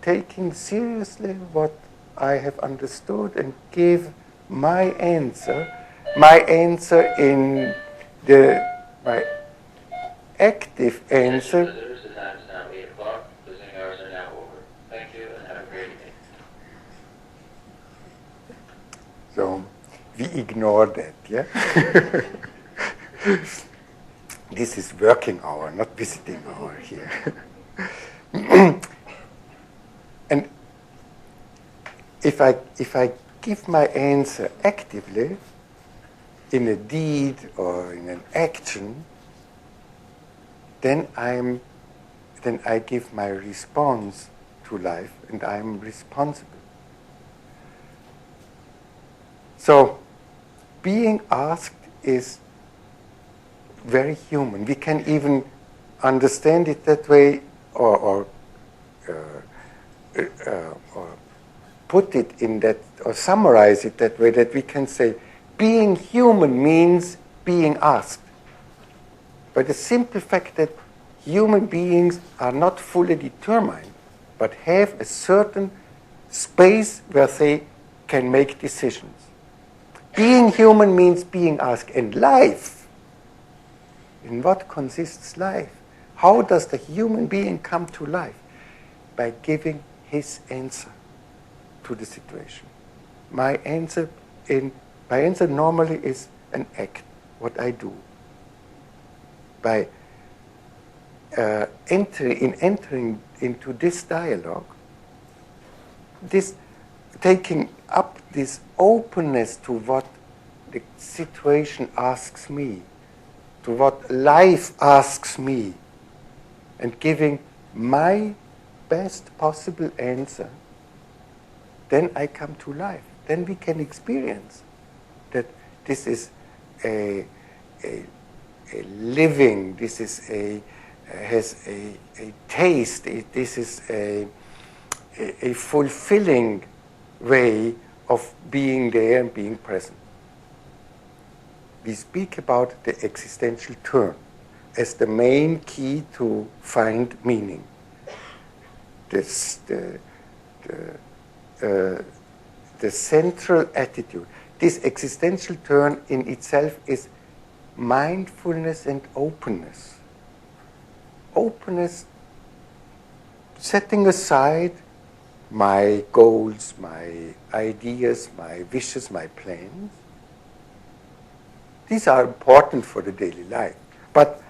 taking seriously what I have understood and give my answer in my active answer. The time is now 8 o'clock. Listening hours are now over. Thank you and have a great evening. So we ignore that, yeah? This is working hour, not visiting hour here. And if I give my answer actively in a deed or in an action, then I give my response to life, and I'm responsible. So being asked is very human. We can even understand it that way, or put it in that, or summarize it that way, that we can say being human means being asked. By the simple fact that human beings are not fully determined, but have a certain space where they can make decisions. Being human means being asked. And life, in what consists life? How does the human being come to life? By giving his answer to the situation. My answer normally is an act, what I do. By entering into this dialogue, this taking up this openness to what the situation asks me, to what life asks me, and giving my best possible answer, then I come to life. Then we can experience that this is a living, this is has a taste, this is a fulfilling way of being there and being present. We speak about the existential turn as the main key to find meaning. The central attitude. This existential turn in itself is mindfulness and openness. Openness, setting aside my goals, my ideas, my wishes, my plans. These are important for the daily life. But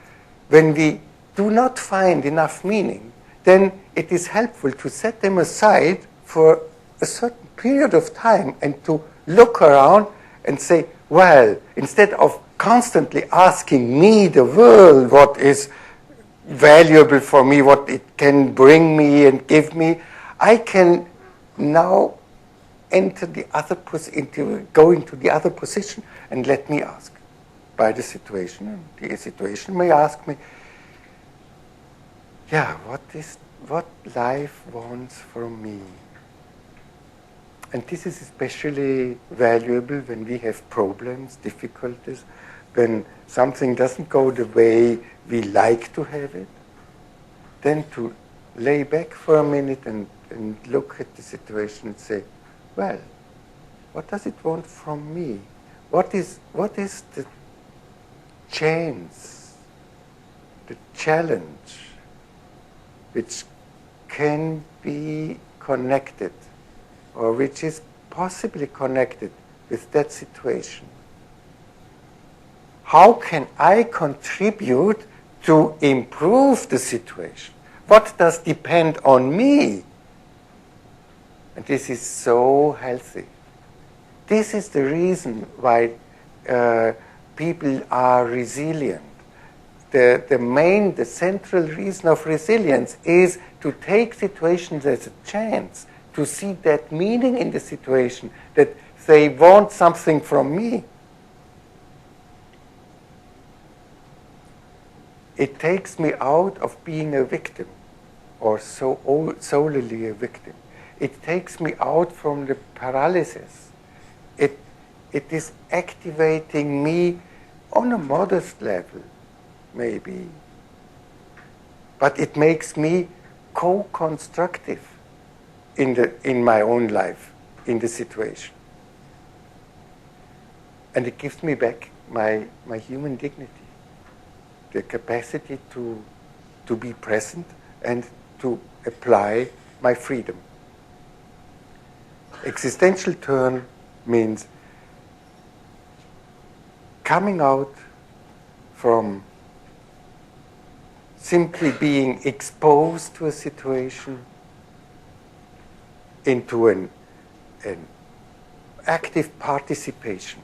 when we do not find enough meaning, then it is helpful to set them aside for a certain period of time and to look around and say, well, instead of constantly asking me, the world, what is valuable for me, what it can bring me and give me, I can now enter the other go into the other position and let me ask by the situation. And the situation may ask me, yeah, what life wants from me. And this is especially valuable when we have problems, difficulties, when something doesn't go the way we like to have it. Then to lay back for a minute and look at the situation and say, well, What does it want from me? What is the chance, the challenge, which can be connected, or which is possibly connected with that situation? How can I contribute to improve the situation? What does depend on me? And this is so healthy. This is the reason why people are resilient. The central reason of resilience is to take situations as a chance, to see that meaning in the situation, that they want something from me. It takes me out of being a victim, or solely a victim. It takes me out from the paralysis. It is activating me on a modest level, maybe. But it makes me co-constructive in my own life, in the situation. And it gives me back my human dignity, the capacity to be present and to apply my freedom. Existential turn means coming out from simply being exposed to a situation into an active participation,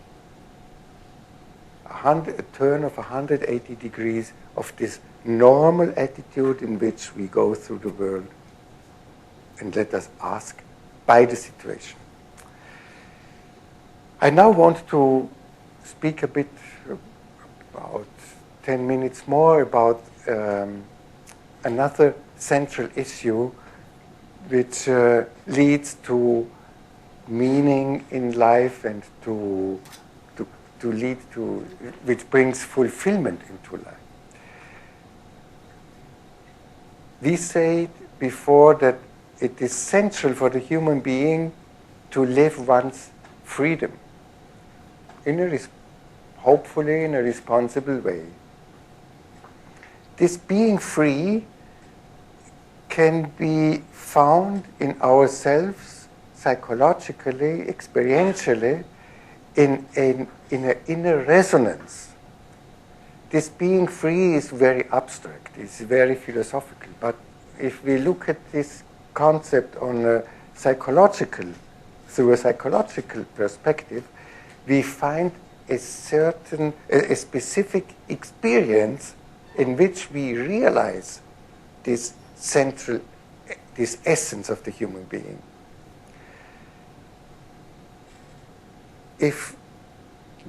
a turn of 180 degrees of this normal attitude in which we go through the world, and let us ask by the situation. I now want to speak a bit, about 10 minutes more, about another central issue which leads to meaning in life and to lead to, which brings fulfillment into life. We said before that it is central for the human being to live one's freedom, hopefully in a responsible way. This being free can be found in ourselves psychologically, experientially, in an inner resonance. This being free is very abstract, it's very philosophical, but if we look at this concept through a psychological perspective, we find a specific experience in which we realize this essence of the human being. If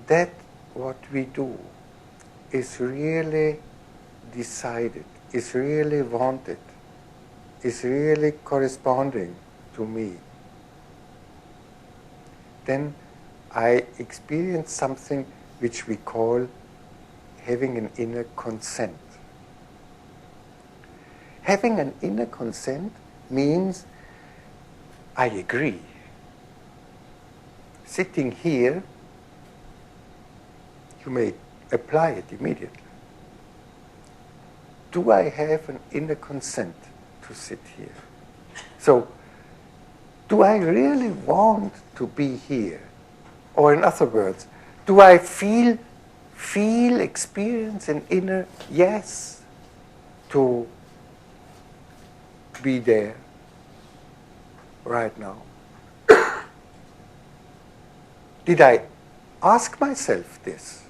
that what we do is really decided, is really wanted, is really corresponding to me, then I experience something which we call having an inner consent. Having an inner consent means I agree. Sitting here, you may apply it immediately. Do I have an inner consent to sit here? So, do I really want to be here? Or in other words, do I experience an inner yes to be there right now? Did I ask myself this?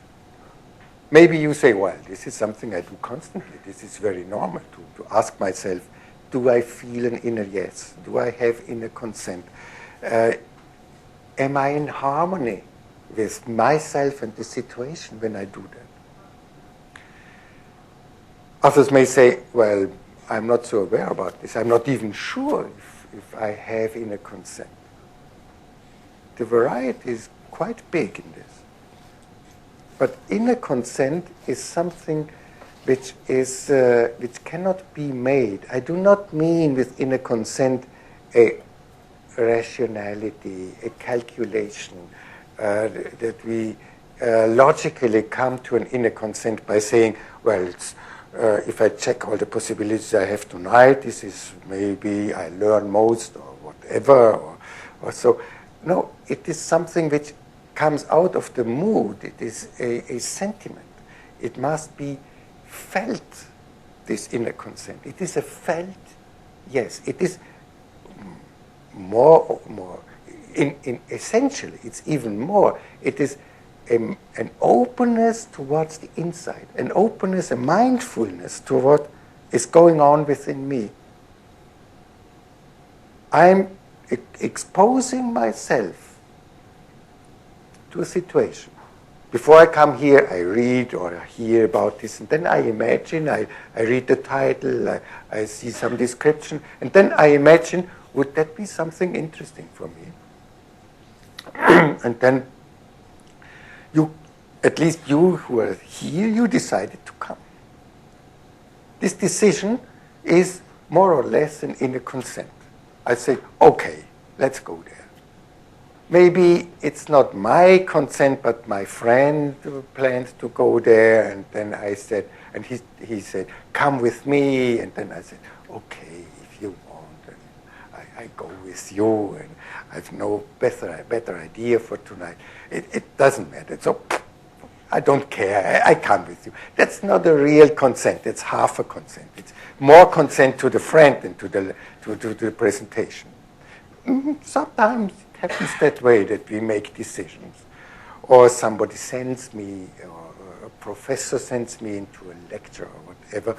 Maybe you say, well, this is something I do constantly. This is very normal to ask myself, do I feel an inner yes? Do I have inner consent? Am I in harmony with myself and the situation when I do that? Others may say, well, I'm not so aware about this. I'm not even sure if I have inner consent. The variety is quite big in this. But inner consent is something which cannot be made. I do not mean with inner consent a rationality, a calculation, that we logically come to an inner consent by saying, well, if I check all the possibilities I have tonight, this is maybe I learn most or whatever, or so. No, it is something which comes out of the mood. It is a sentiment. It must be felt, this inner consent. It is a felt, yes, it is more, in essentially, it's even more. It is an openness towards the inside, an openness, a mindfulness to what is going on within me. I'm exposing myself to a situation. Before I come here, I read or hear about this, and then I imagine, I read the title, I see some description, and then I imagine, would that be something interesting for me? And then at least you who are here, you decided to come. This decision is more or less an inner consent. I say, okay, let's go there. Maybe it's not my consent, but my friend planned to go there, and then I said, and he said, come with me, and then I said, okay, if you want, and I go with you, and I have no better idea for tonight. It doesn't matter. So I don't care. I come with you. That's not a real consent. It's half a consent. It's more consent to the friend than to the presentation. Sometimes it happens that way, that we make decisions. Or somebody sends me, or a professor sends me into a lecture or whatever.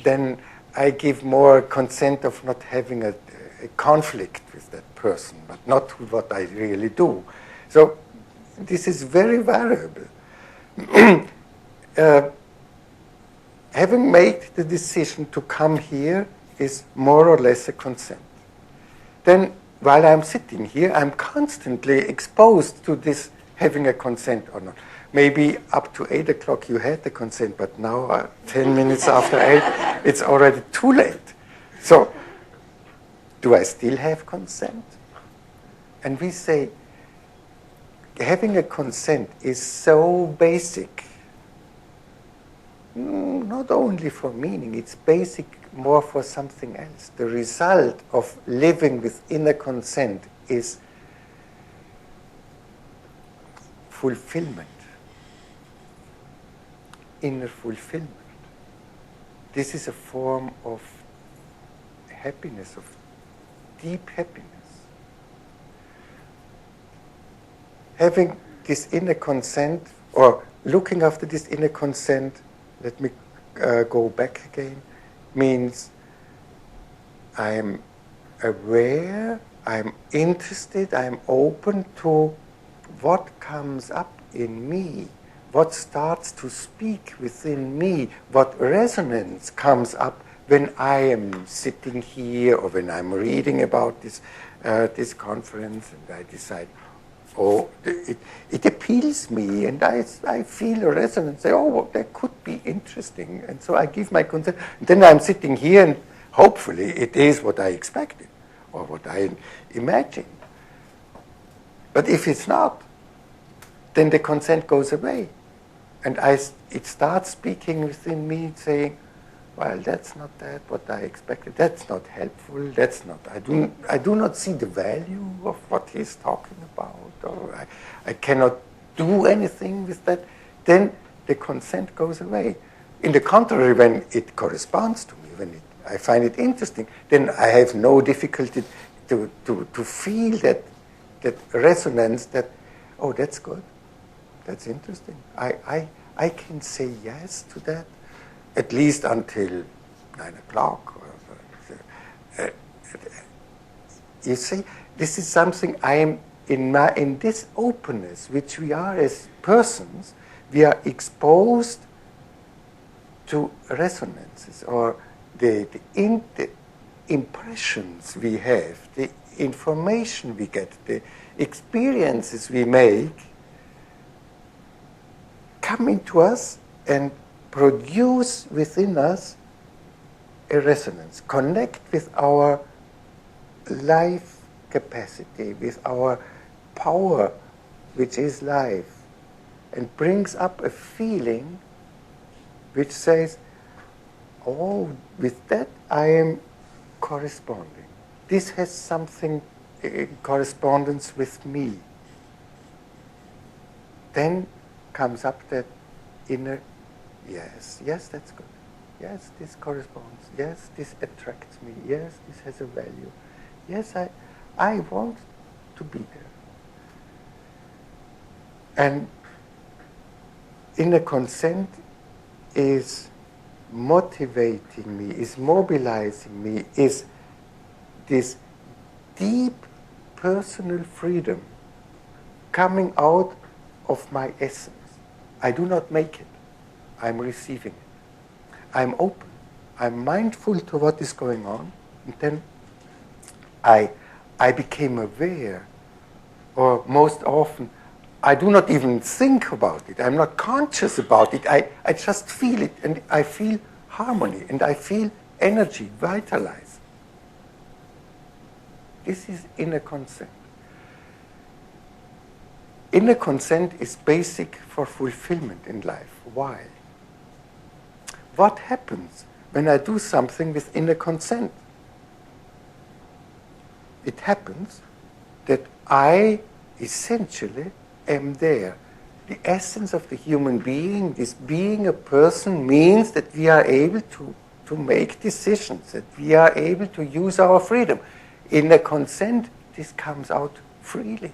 Then I give more consent of not having a conflict with that person, but not what I really do. So this is very variable. Having made the decision to come here is more or less a consent. Then, while I'm sitting here, I'm constantly exposed to this having a consent or not. Maybe up to 8 o'clock you had the consent, but now, 10 minutes after 8, it's already too late. So, do I still have consent? And we say, having a consent is so basic, not only for meaning, it's basic more for something else. The result of living with inner consent is fulfillment, inner fulfillment. This is a form of happiness, of deep happiness. Having this inner consent, or looking after this inner consent, let me go back again, means I'm aware, I'm interested, I'm open to what comes up in me, what starts to speak within me, what resonance comes up when I am sitting here or when I'm reading about this conference, and I decide, oh, it appeals me, and I feel a resonance, say, oh, well, that could be interesting, and so I give my consent. And then I'm sitting here, and hopefully it is what I expected, or what I imagined. But if it's not, then the consent goes away, and it starts speaking within me, saying, well, that's not what I expected. That's not helpful. That's not. I do not see the value of what he's talking about, or I cannot do anything with that. Then the consent goes away. In the contrary, when it corresponds to me, when I find it interesting, then I have no difficulty to feel that resonance. That, oh, that's good. That's interesting. I can say yes to that. At least until 9 o'clock. You see, this is something I am in this openness, which we are as persons, we are exposed to resonances, or the impressions we have, the information we get, the experiences we make come into us and produce within us a resonance, connect with our life capacity, with our power, which is life, and brings up a feeling which says, oh, with that I am corresponding. This has something, correspondence with me. Then comes up that inner, yes, that's good. Yes, this corresponds. Yes, this attracts me. Yes, this has a value. Yes, I want to be there. And inner consent is motivating me, is mobilizing me, is this deep personal freedom coming out of my essence. I do not make it. I'm receiving it. I'm open. I'm mindful to what is going on. And then I became aware, or most often, I do not even think about it. I'm not conscious about it. I just feel it, and I feel harmony, and I feel energy, vitalize. This is inner consent. Inner consent is basic for fulfillment in life. Why? What happens when I do something with inner consent? It happens that I essentially am there. The essence of the human being, this being a person, means that we are able to make decisions, that we are able to use our freedom. In the consent, this comes out freely.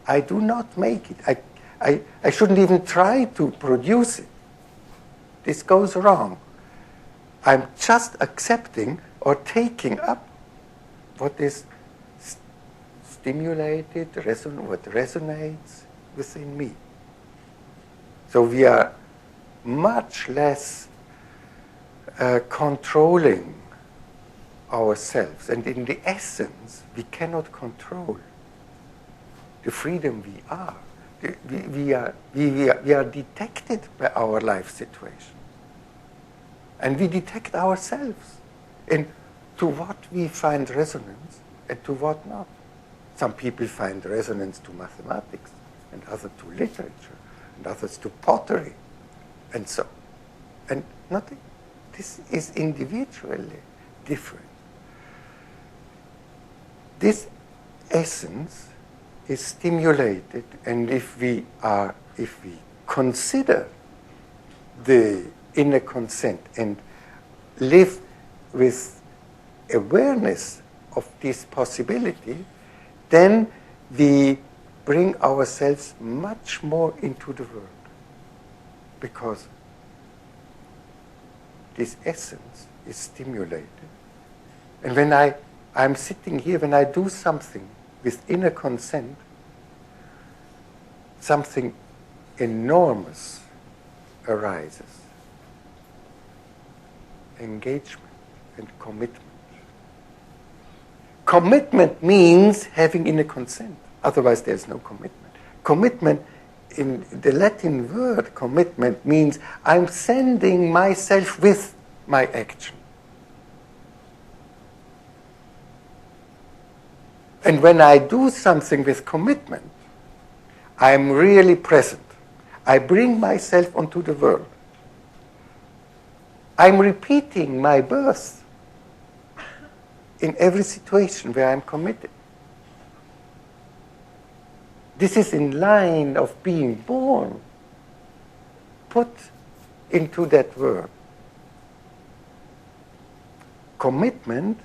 I do not make it. I shouldn't even try to produce it. This goes wrong. I'm just accepting or taking up what is stimulated, what resonates within me. So we are much less controlling ourselves. And in the essence, we cannot control the freedom we are. We are detected by our life situation. And we detect ourselves in to what we find resonance and to what not. Some people find resonance to mathematics, and others to literature, and others to pottery, and so. And nothing. This is individually different. This essence is stimulated, and if we consider the inner consent and live with awareness of this possibility, then we bring ourselves much more into the world, because this essence is stimulated. And when I'm sitting here, when I do something with inner consent, something enormous arises. Engagement and commitment. Commitment means having inner consent. Otherwise, there's no commitment. Commitment, in the Latin word commitment, means I'm sending myself with my action. And when I do something with commitment, I'm really present. I bring myself onto the world. I'm repeating my birth in every situation where I'm committed. This is in line of being born, put into that world. Commitment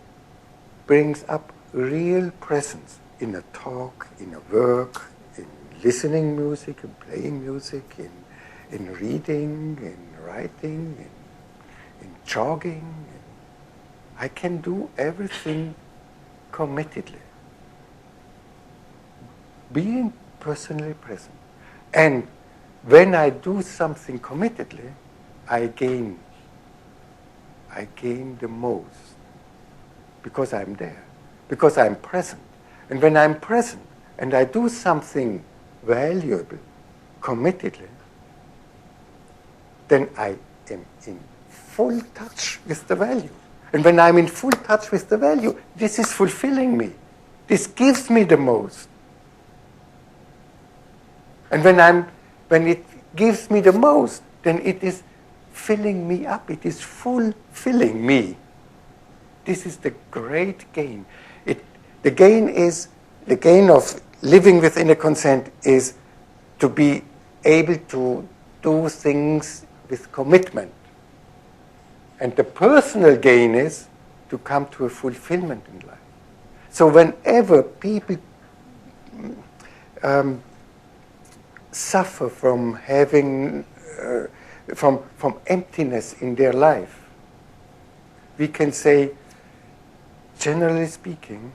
brings up real presence in a talk, in a work, in listening music, in playing music, in reading, in writing, in jogging. I can do everything committedly. Being personally present. And when I do something committedly, I gain the most, because I'm there, because I'm present. And when I'm present and I do something valuable, committedly, then I am in full touch with the value. And when I'm in full touch with the value, this is fulfilling me. This gives me the most. And when it gives me the most, then it is filling me up. It is fulfilling me. This is the great gain. The gain of living with inner consent is to be able to do things with commitment. And the personal gain is to come to a fulfillment in life. So whenever people suffer from having from emptiness in their life, we can say, generally speaking,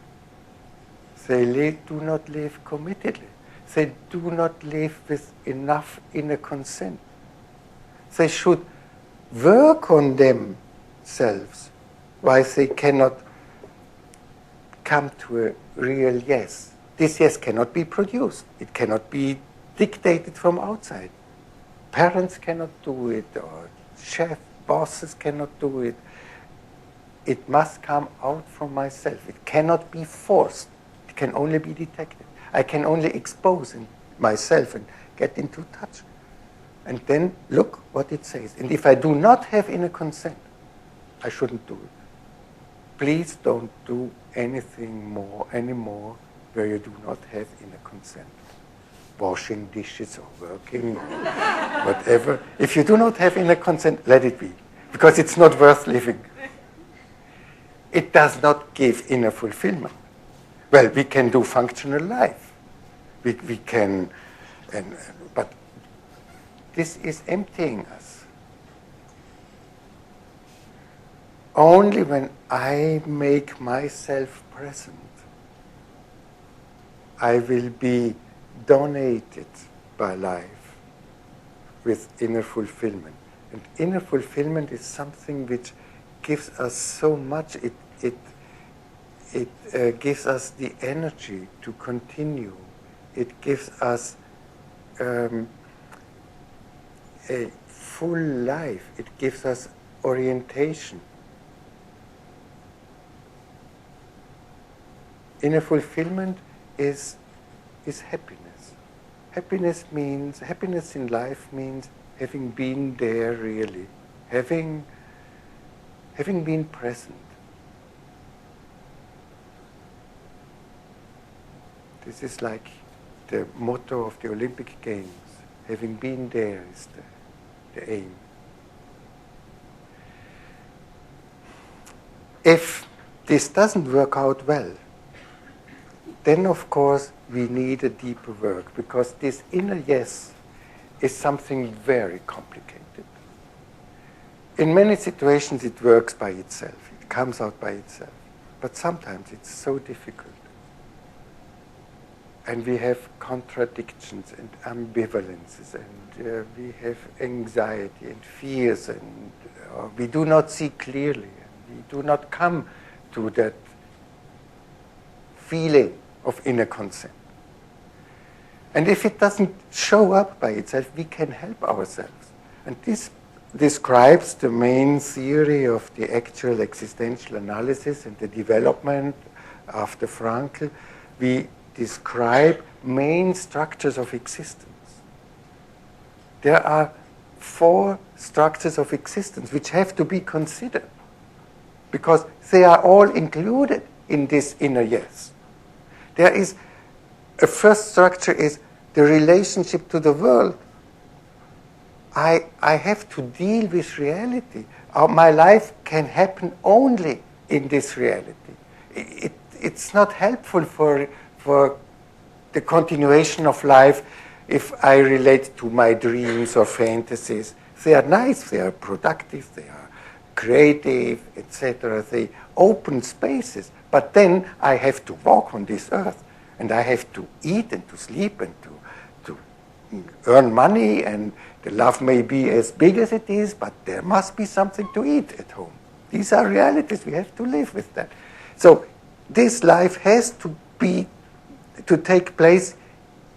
they do not live committedly. They do not live with enough inner consent. They should work on themselves why they cannot come to a real yes. This yes cannot be produced. It cannot be dictated from outside. Parents cannot do it, or bosses cannot do it. It must come out from myself. It cannot be forced. It can only be detected. I can only expose myself and get into touch. And then look what it says. And if I do not have inner consent, I shouldn't do it. Please don't do anything anymore where you do not have inner consent. Washing dishes or working or whatever. If you do not have inner consent, let it be. Because it's not worth living. It does not give inner fulfillment. Well, we can do functional life. We can, but this is emptying us. Only when I make myself present, I will be donated by life with inner fulfillment. And inner fulfillment is something which gives us so much. It gives us the energy to continue. It gives us a full life. It gives us orientation. Inner fulfillment is happiness. Happiness in life means having been there really, having been present. This is like the motto of the Olympic Games. Having been there is the aim. If this doesn't work out well, then of course we need a deeper work, because this inner yes is something very complicated. In many situations it works by itself, it comes out by itself, but sometimes it's so difficult. And we have contradictions and ambivalences, and we have anxiety and fears, and we do not see clearly, and we do not come to that feeling of inner consent. And if it doesn't show up by itself, we can help ourselves. And this describes the main theory of the actual existential analysis and the development after Frankl. We describe main structures of existence. There are 4 structures of existence which have to be considered, because they are all included in this inner yes. There is a first structure is the relationship to the world. I have to deal with reality. My life can happen only in this reality. It's not helpful for the continuation of life if I relate to my dreams or fantasies. They are nice, they are productive, they are creative, etc. They open spaces. But then I have to walk on this earth, and I have to eat and to sleep and to earn money, and the love may be as big as it is, but there must be something to eat at home. These are realities. We have to live with that. So this life has to take place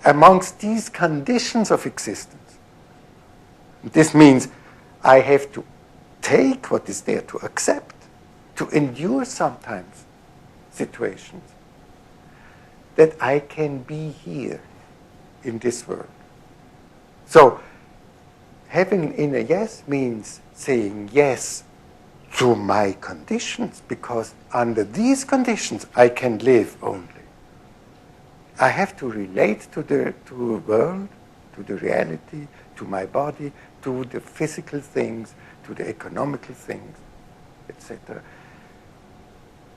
amongst these conditions of existence. This means I have to take what is there, to accept, to endure sometimes situations. that I can be here in this world. So, having an inner yes means saying yes to my conditions, because under these conditions I can live only. I have to relate to the world, to the reality, to my body, to the physical things, to the economical things, etc.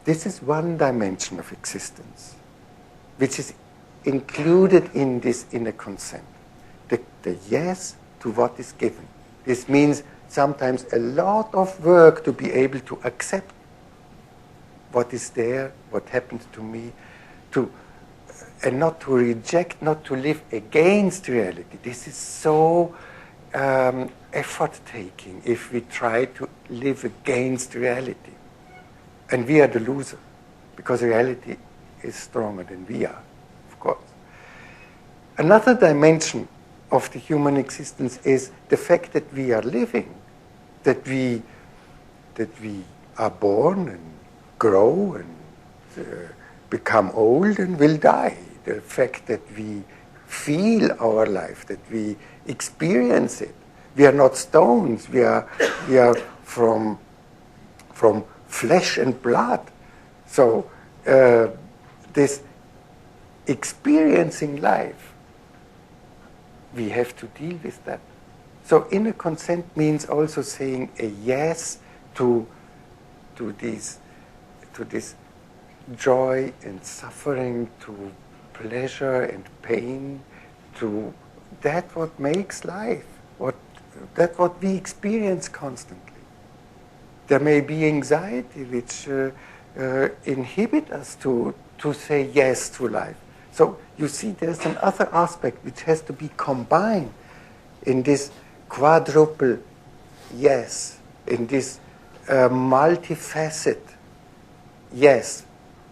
This is one dimension of existence, which is included in this inner consent. The yes to what is given. This means sometimes a lot of work to be able to accept what is there, what happened to me, and not to reject, not to live against reality. This is so effort-taking if we try to live against reality. And we are the loser, because reality is stronger than we are, of course. Another dimension of the human existence is the fact that we are living, that we are born and grow and become old and will die. The fact that we feel our life, that we experience it. We are not stones. We are from flesh and blood. So this experiencing life, we have to deal with that. So inner consent means also saying a yes to this joy and suffering, to pleasure and pain, to that what makes life, that what we experience constantly. There may be anxiety which inhibit us to say yes to life. So you see, there's another aspect which has to be combined in this quadruple yes, in this multifaceted yes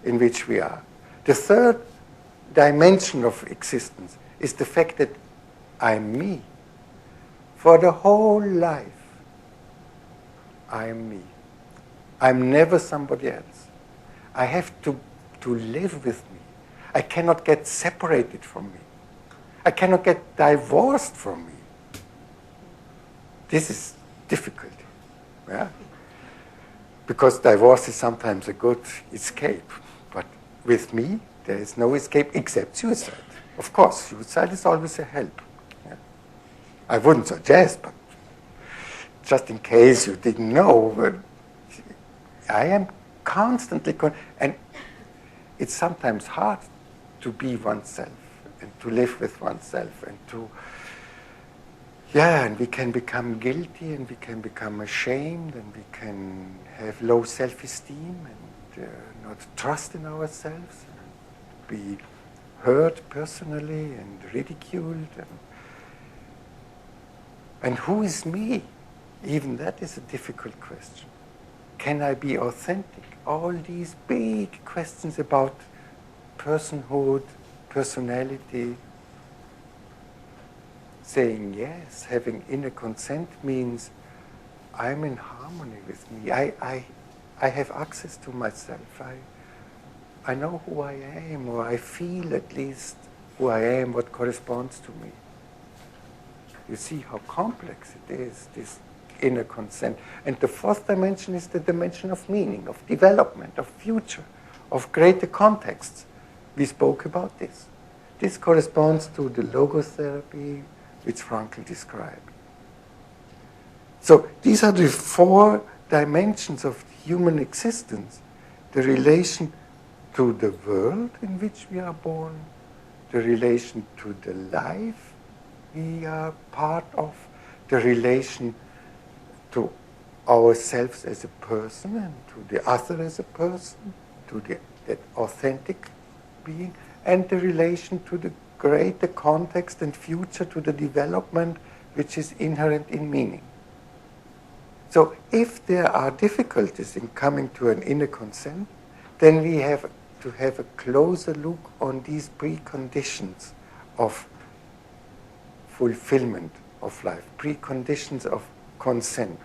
in which we are. The third dimension of existence is the fact that I'm me. For the whole life, I am me. I'm never somebody else. I have to live with me. I cannot get separated from me. I cannot get divorced from me. This is difficult, yeah? Because divorce is sometimes a good escape. But with me, there is no escape except suicide. Of course, suicide is always a help. Yeah? I wouldn't suggest, but just in case you didn't know, I am constantly, and it's sometimes hard to be oneself and to live with oneself and and we can become guilty and we can become ashamed and we can have low self-esteem and not trust in ourselves and be hurt personally and ridiculed. And who is me? Even that is a difficult question. Can I be authentic? All these big questions about personhood, personality. Saying yes, having inner consent means I'm in harmony with me. I have access to myself. I know who I am, or I feel at least who I am, what corresponds to me. You see how complex it is, this inner consent. And the fourth dimension is the dimension of meaning, of development, of future, of greater contexts. We spoke about this. This corresponds to the logotherapy which Frankl described. So these are the four dimensions of human existence. The relation to the world in which we are born, the relation to the life we are part of, the relation to ourselves as a person and to the other as a person, to that authentic being, and the relation to the greater context and future, to the development which is inherent in meaning. So if there are difficulties in coming to an inner consent, then we have to have a closer look on these preconditions of fulfillment of life, preconditions of consent.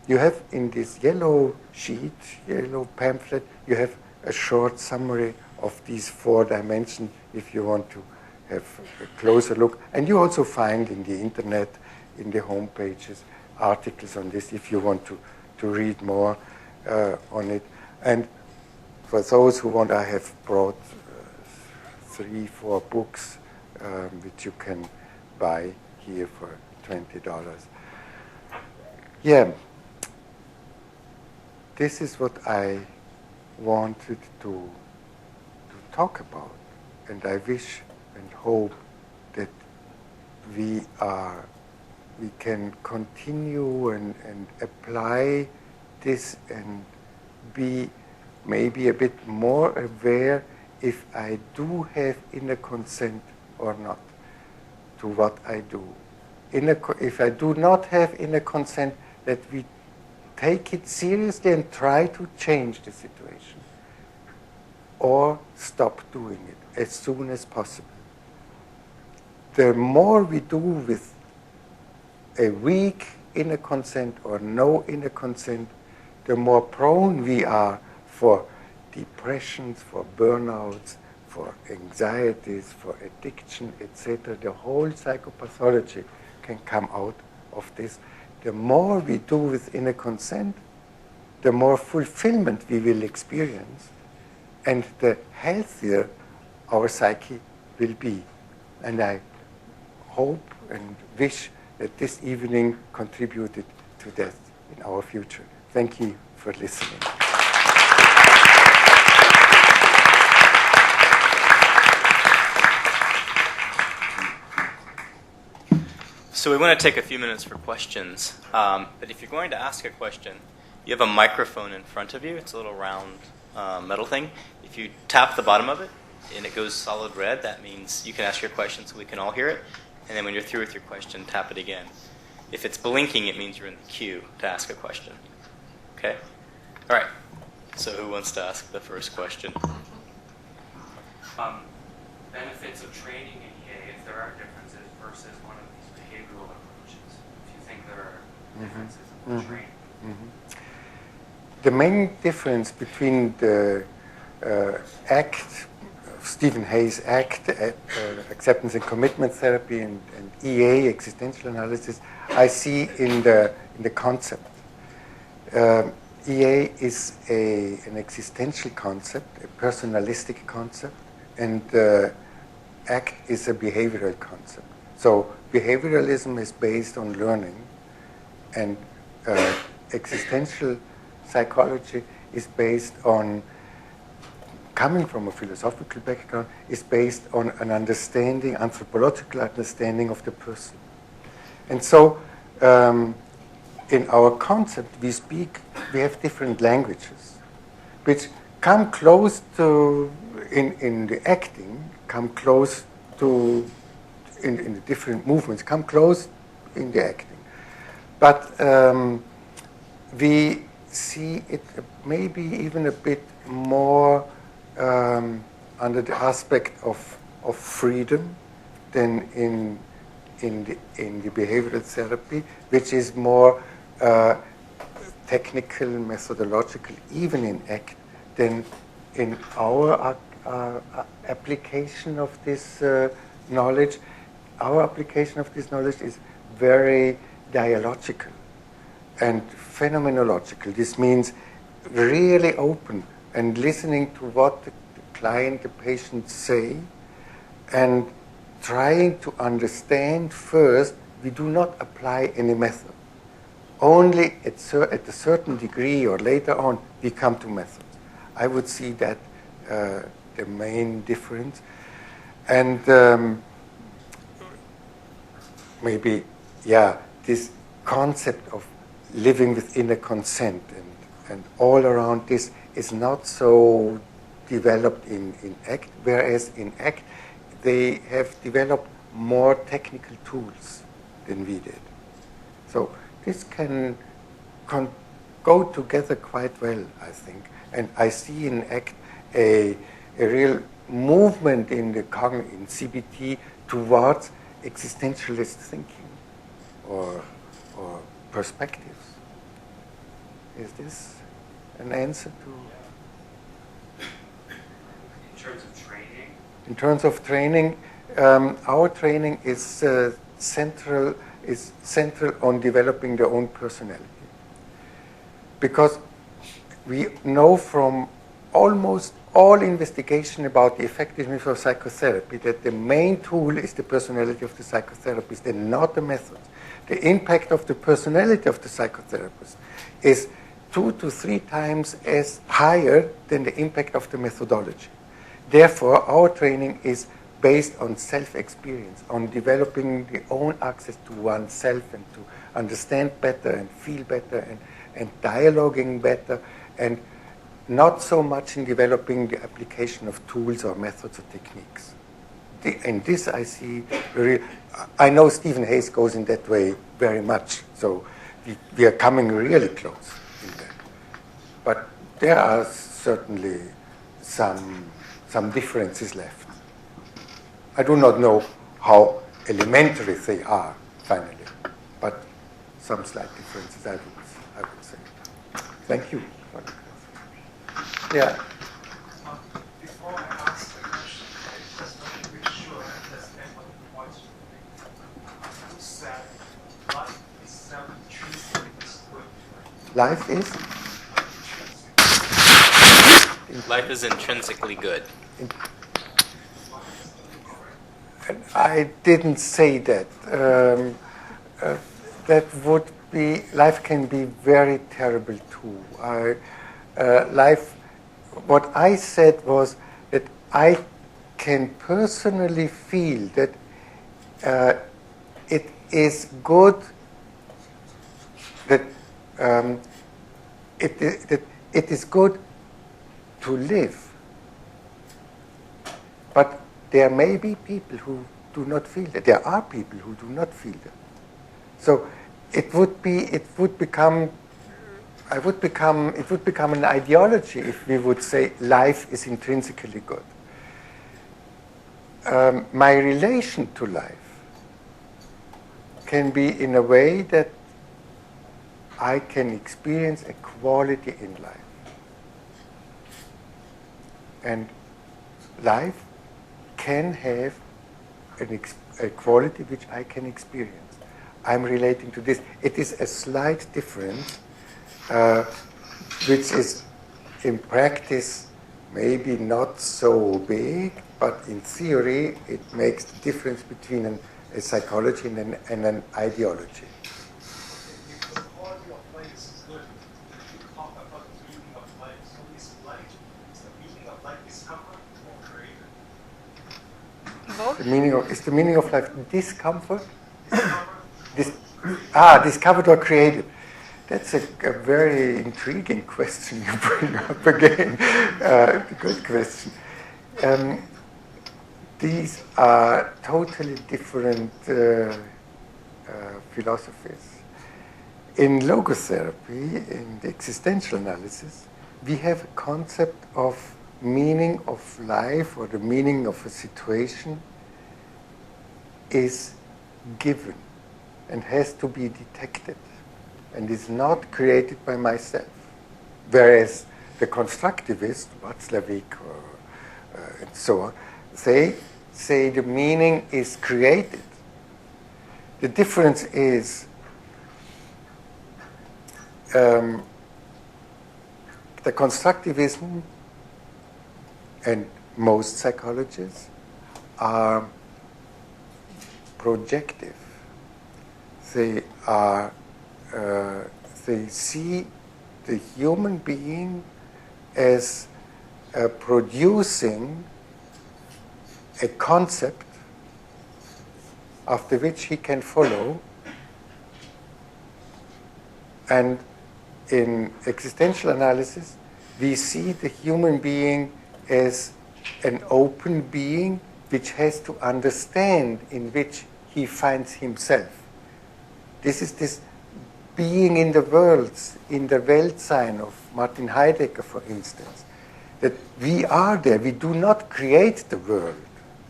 You have in this yellow sheet, yellow pamphlet, you have a short summary of these 4 dimensions if you want to have a closer look. And you also find in the internet, in the home pages, articles on this if you want to read more on it. And for those who want, I have brought 3, 4 books which you can buy here for $20. Yeah, this is what I wanted to talk about, and I wish and hope that we can continue and apply this and be maybe a bit more aware if I do have inner consent or not to what I do. If I do not have inner consent, that we take it seriously and try to change the situation, or stop doing it as soon as possible. The more we do with a weak inner consent or no inner consent, the more prone we are for depressions, for burnouts, for anxieties, for addiction, etc. The whole psychopathology can come out of this. The more we do with inner consent, the more fulfillment we will experience, and the healthier our psyche will be. And I hope and wish that this evening contributed to that in our future. Thank you for listening. So we want to take a few minutes for questions. But if you're going to ask a question, you have a microphone in front of you. It's a little round metal thing. If you tap the bottom of it and it goes solid red, that means you can ask your question so we can all hear it. And then when you're through with your question, tap it again. If it's blinking, it means you're in the queue to ask a question. Okay? All right. So who wants to ask the first question? Benefits of training in EA, if there are differences versus one of these behavioral approaches, if you think there are differences in the training. The main difference between the ACT, Stephen Hayes' ACT, Acceptance and Commitment Therapy, and EA, Existential Analysis, I see in the concept. EA is an existential concept, a personalistic concept, and ACT is a behavioral concept. So behavioralism is based on learning, and existential psychology is based on, coming from a philosophical background, is based on an understanding, anthropological understanding of the person. And so in our concept, we have different languages, which come close to, in the acting, come close to, in the different movements, come close in the acting. But we see it maybe even a bit more under the aspect of freedom than in the behavioral therapy, which is more technical, methodological, even in ACT, than in our application of this knowledge. Our application of this knowledge is very dialogical and phenomenological. This means really open and listening to what the client, the patient say, and trying to understand first. We do not apply any method. Only at a certain degree or later on we come to methods. I would see that the main difference. And maybe, this concept of living with inner consent and all around this is not so developed in ACT, whereas in ACT they have developed more technical tools than we did. So this can go together quite well, I think. And I see in ACT a real movement in CBT towards existentialist thinking or perspectives. Is this an answer to? In terms In terms of training, our training is central on developing their own personality. Because we know from almost all investigation about the effectiveness of psychotherapy that the main tool is the personality of the psychotherapist and not the methods. The impact of the personality of the psychotherapist is 2 to 3 times as higher than the impact of the methodology. Therefore, our training is based on self-experience, on developing the own access to oneself and to understand better and feel better and dialoguing better, and not so much in developing the application of tools or methods or techniques. And this I see, I know Stephen Hayes goes in that way very much, so we are coming really close in that. But there are certainly some differences left. I do not know how elementary they are, finally, but some slight differences, I would say. Thank you. Yeah. Before I ask the question, I just want to be sure I understand what the question is. You said life is self-intrinsically good. Life is? Life is intrinsically good. I didn't say that. That would be, life can be very terrible too. Life, what I said was that I can personally feel that it is good, that it is good to live. But there may be people who do not feel that. There are people who do not feel that. So it would become an ideology if we would say life is intrinsically good. My relation to life can be in a way that I can experience a quality in life. And life can have a quality which I can experience. I'm relating to this. It is a slight difference, which is in practice maybe not so big, but in theory it makes the difference between a psychology and an ideology. If the quality of life is good, you talk about the meaning of life. So is the meaning of life discovered or created? Both? Is the meaning of life discomfort? Discovered Discovered or created? That's a very intriguing question you bring up again. Good question. These are totally different philosophies. In logotherapy, in the existential analysis, we have a concept of meaning of life or the meaning of a situation is given and has to be detected and is not created by myself. Whereas the constructivists, Watzlawick and so on, they say the meaning is created. The difference is the constructivism and most psychologists are projective. They are they see the human being as producing a concept after which he can follow. And in existential analysis, we see the human being as an open being which has to understand in which he finds himself. This is this being in the worlds, in the Weltsein of Martin Heidegger, for instance, that we are there. We do not create the world,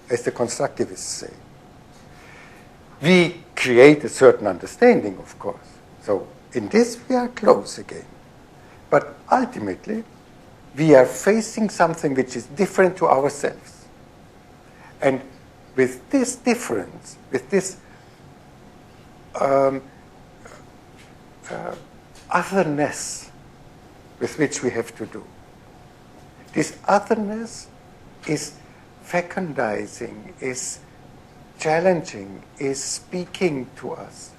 as the constructivists say. We create a certain understanding, of course. So in this we are close again. But ultimately, we are facing something which is different to ourselves. And with this difference, with this otherness with which we have to do, this otherness is fecundizing, is challenging, is speaking to us.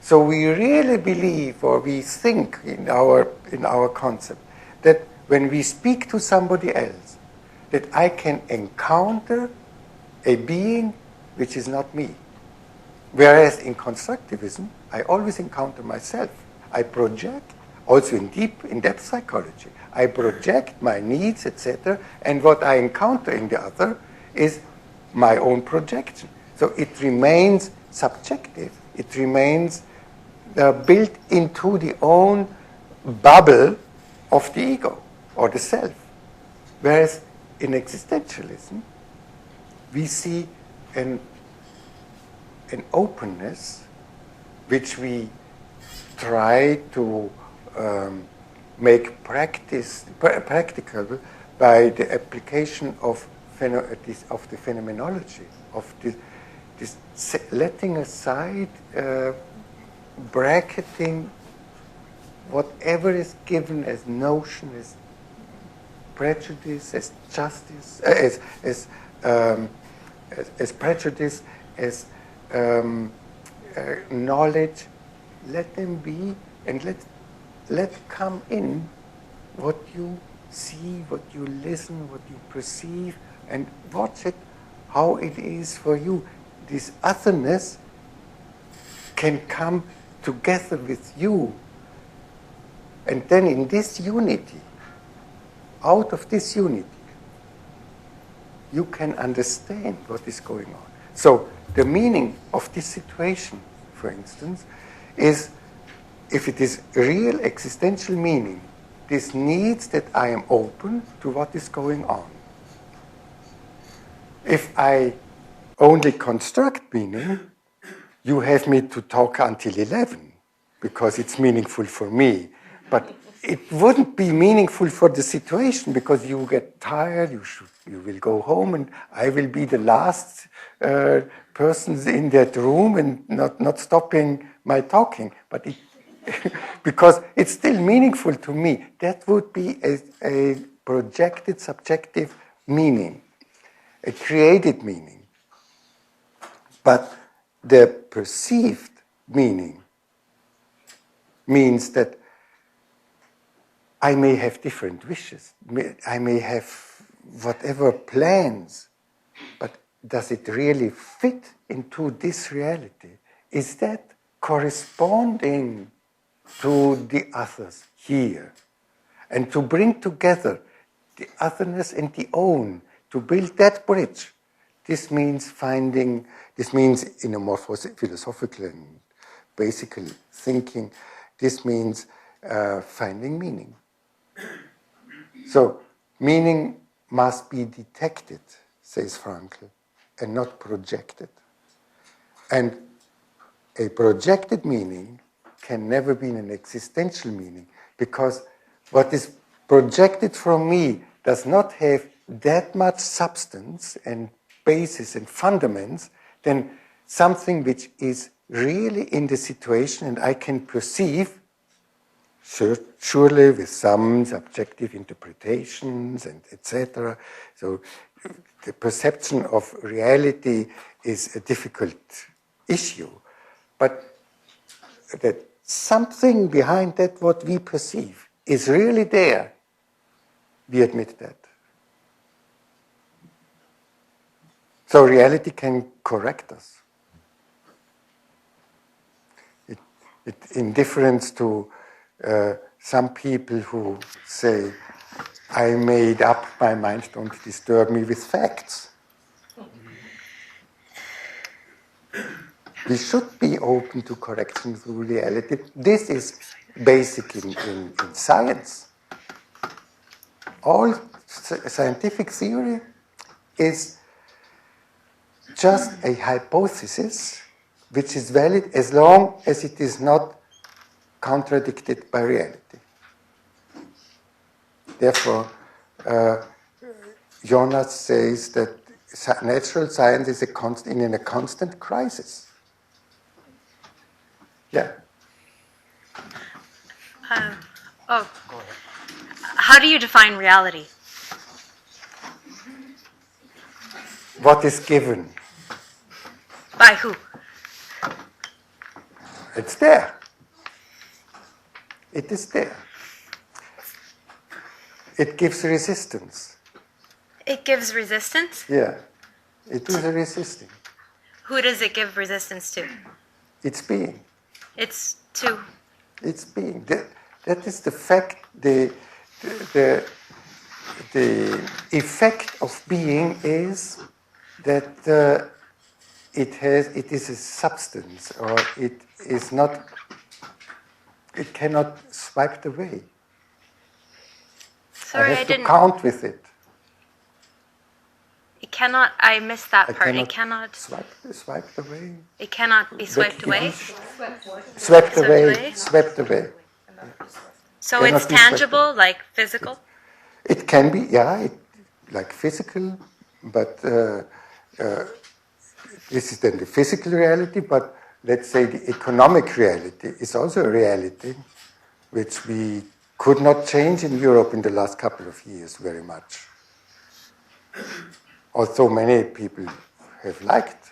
So we really believe, or we think in our concept, that when we speak to somebody else, that I can encounter a being which is not me. Whereas in constructivism, I always encounter myself. I project, also in in-depth psychology, I project my needs, etc., and what I encounter in the other is my own projection. So it remains subjective. It remains built into the own bubble of the ego or the self. Whereas in existentialism, we see an openness which we try to make practical by the application of the phenomenology, of this letting aside, bracketing whatever is given as notion, as prejudice, as justice, as prejudice, as knowledge. Let them be, and let come in what you see, what you listen, what you perceive, and watch it, how it is for you. This otherness can come together with you. And then in this unity, out of this unity, you can understand what is going on. So the meaning of this situation, for instance, is, if it is real existential meaning, this needs that I am open to what is going on. If I only construct meaning, you have me to talk until 11 because it's meaningful for me. But it wouldn't be meaningful for the situation because you get tired, you will go home, and I will be the last person in that room and not stopping my talking. But because it's still meaningful to me, that would be a projected subjective meaning, a created meaning. But the perceived meaning means that I may have different wishes, I may have whatever plans, but does it really fit into this reality? Is that corresponding to the others here? And to bring together the otherness and the own, to build that bridge, this means in a more philosophical and basic thinking, this means finding meaning. So, meaning must be detected, says Frankl, and not projected. And a projected meaning can never be an existential meaning, because what is projected from me does not have that much substance and basis and fundaments than something which is really in the situation and I can perceive, surely with some subjective interpretations and etc. So the perception of reality is a difficult issue, but that something behind that what we perceive is really there, we admit that. So reality can correct us. In difference to some people who say, I made up my mind, don't disturb me with facts. We should be open to correction through reality. This is basic in science. All scientific theory is just a hypothesis which is valid as long as it is not contradicted by reality. Therefore, Jonas says that natural science is in a constant crisis. Yeah. How do you define reality? What is given? By who? It's there. It is there. It gives resistance. It gives resistance? Yeah. It is resisting. Who does it give resistance to? It's being. It's to. It's being. That is the fact. The effect of being is that it is a substance, or it is not. It cannot swiped away. Sorry, I have to didn't. count with it. It cannot. I missed that I part. cannot swiped away. It cannot be swiped away. Swept away. Swept away. So Cannot it's be swept tangible, like physical. It can be, yeah, like physical, but this is then the physical reality. But let's say the economic reality is also a reality, which we could not change in Europe in the last couple of years very much. Although many people have liked.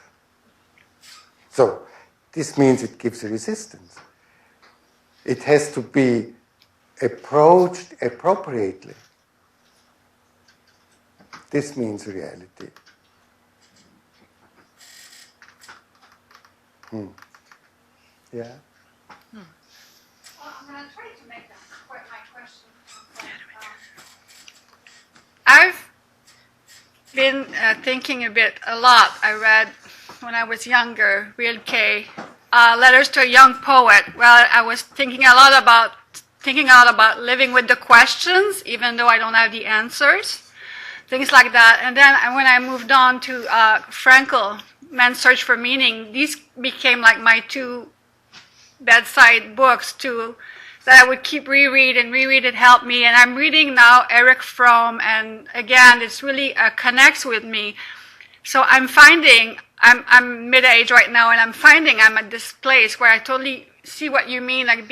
So this means it gives a resistance. It has to be approached appropriately. This means reality. Yeah? Well, I'm going to try to make my question. I've been thinking a lot. I read when I was younger, Rilke, Letters to a Young Poet. Well, I was thinking a lot about living with the questions, even though I don't have the answers, things like that. And then when I moved on to Frankl, Man's Search for Meaning, these became like my two bedside books that I would keep reread. It helped me. And I'm reading now Erich Fromm, and again, it's really connects with me. So I'm finding, I'm mid-age right now, and I'm finding I'm at this place where I totally see what you mean, like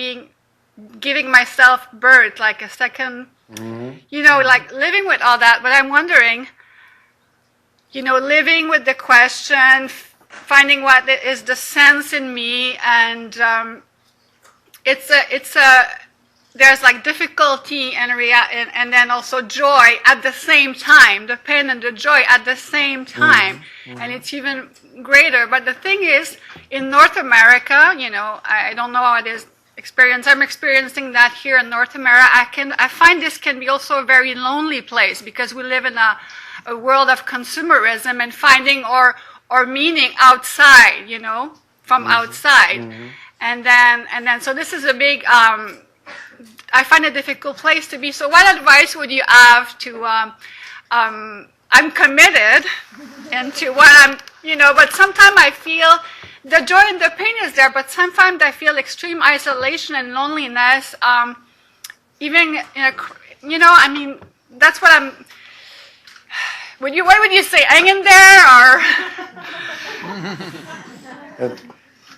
giving myself birth, like a second, like living with all that. But I'm wondering, living with the question, finding what is the sense in me, and there's like difficulty and then also joy at the same time, the pain and the joy at the same time, and it's even greater. But the thing is, in North America, I don't know how it is. I'm experiencing that here in North America. I find this can be also a very lonely place, because we live in a world of consumerism and finding our meaning outside, from outside. And then so this is a big I find a difficult place to be. So what advice would you have to I'm committed into what I'm, but sometimes I feel the joy and the pain is there, but sometimes I feel extreme isolation and loneliness. Even, that's what I'm. What would you say? Hang in there, or?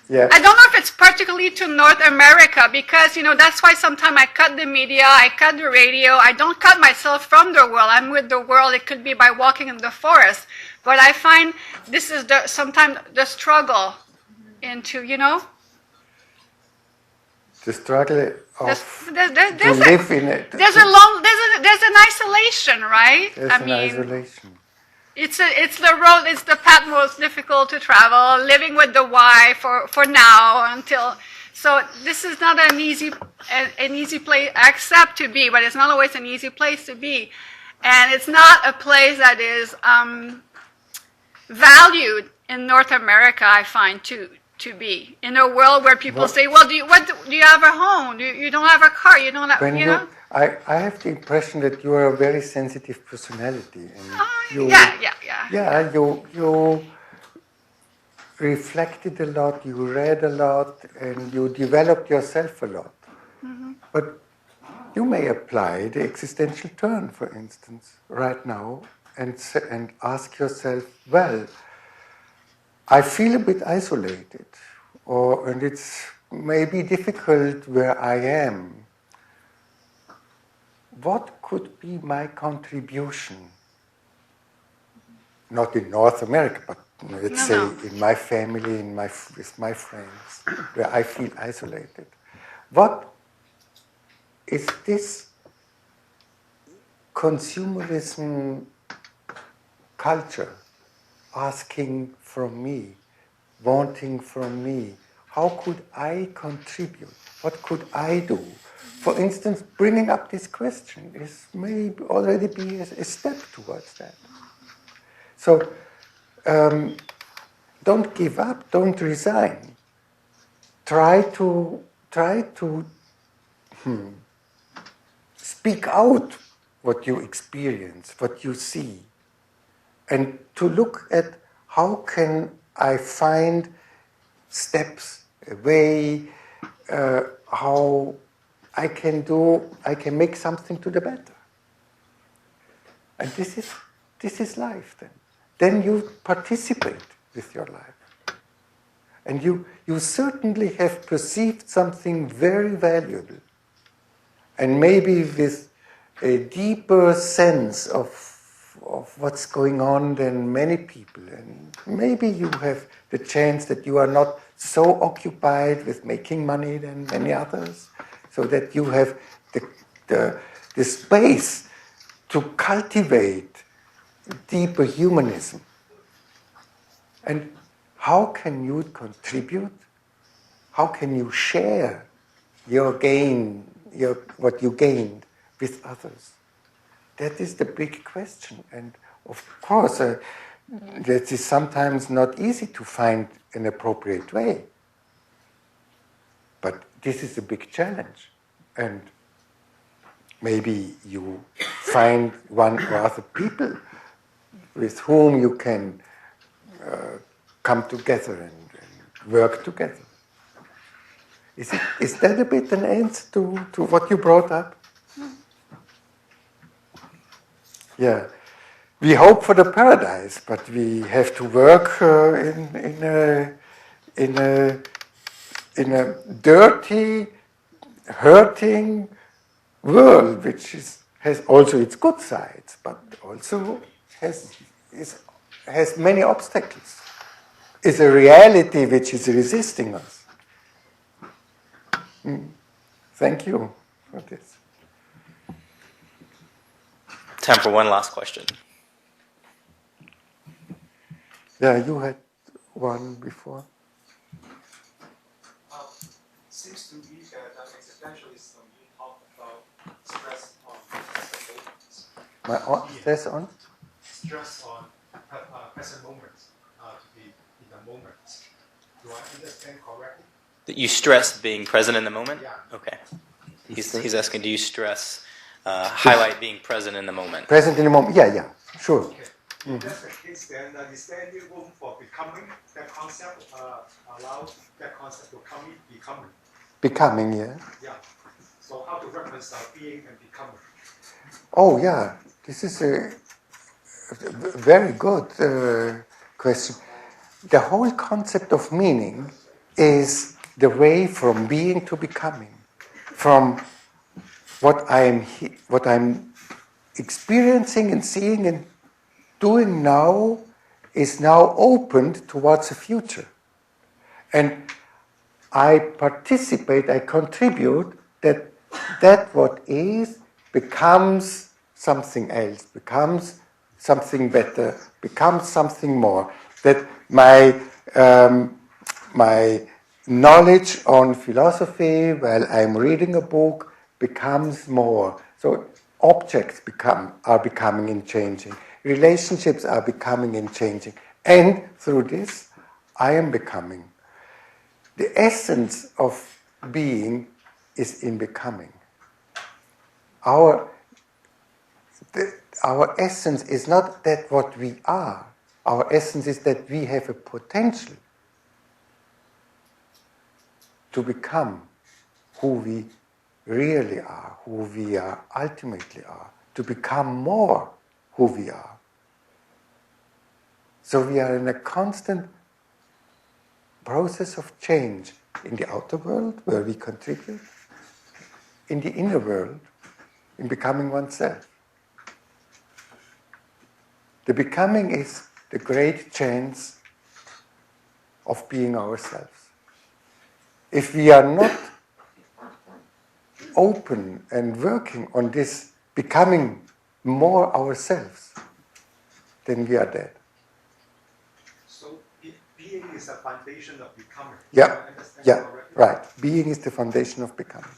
Yeah. I don't know if it's particularly to North America, because, that's why sometimes I cut the media, I cut the radio. I don't cut myself from the world. I'm with the world. It could be by walking in the forest. But I find this is sometimes the struggle into, The struggle of to live in it. There's an isolation, right? There's an isolation. It's the road. It's the path most difficult to travel. Living with the why for now until. So this is not an easy place, except to be, but it's not always an easy place to be, and it's not a place that is valued in North America. I find to be in a world where people say, "Well, do you have a home? You don't have a car. You don't have I have the impression that you are a very sensitive personality, and you reflected a lot, you read a lot, and you developed yourself a lot. But you may apply the existential turn, for instance, right now, and ask yourself, well, I feel a bit isolated, and it's maybe difficult where I am. What could be my contribution? Not in North America, but let's say in my family, with my friends, where I feel isolated. What is this consumerism culture asking from me, wanting from me? How could I contribute? What could I do? For instance, bringing up this question may already be a step towards that. So don't give up, don't resign. Try to speak out what you experience, what you see, and to look at how can I find steps, a way, how I can make something to the better. And this is life then. Then you participate with your life. And you certainly have perceived something very valuable. And maybe with a deeper sense of what's going on than many people. And maybe you have the chance that you are not so occupied with making money than many others, so that you have the space to cultivate deeper humanism. And how can you contribute? How can you share your gain, what you gained with others? That is the big question. And of course, that is sometimes not easy to find an appropriate way. But this is a big challenge. And maybe you find one or other people with whom you can come together and work together. Is that a bit an answer to what you brought up? Yeah. We hope for the paradise, but we have to work in a dirty, hurting world, which has also its good sides, but also has many obstacles. It's a reality which is resisting us. Thank you for this. Time for one last question. Yeah, you had one before. Seems to me that existentialism you talk about stress on present moments. Stress on? Stress on present moments, to be in the moment. Do I understand correctly? That you stress being present in the moment? Yeah. Okay. He's asking, do you stress, highlight being present in the moment? Present in the moment, yeah, sure. Okay. If that's the case, then is there any room for becoming? That concept allows that concept to becoming. Becoming, yeah. Yeah. So how to reconcile being and becoming? Oh, yeah. This is a very good question. The whole concept of meaning is the way from being to becoming, from what I'm experiencing and seeing and doing now is now opened towards the future. And I participate, I contribute that what is becomes something else, becomes something better, becomes something more. That my knowledge on philosophy while I'm reading a book becomes more. So objects are becoming and changing. Relationships are becoming and changing. And through this, I am becoming. The essence of being is in becoming. Our essence is not that what we are. Our essence is that we have a potential to become who we really are, who we are ultimately are, to become more who we are. So we are in a constant process of change in the outer world, where we contribute, in the inner world, in becoming oneself. The becoming is the great chance of being ourselves. If we are not open and working on this becoming more ourselves, then we are dead. So being is a foundation of becoming. Yeah, I understand yeah, correctly. right. Being is the foundation of becoming.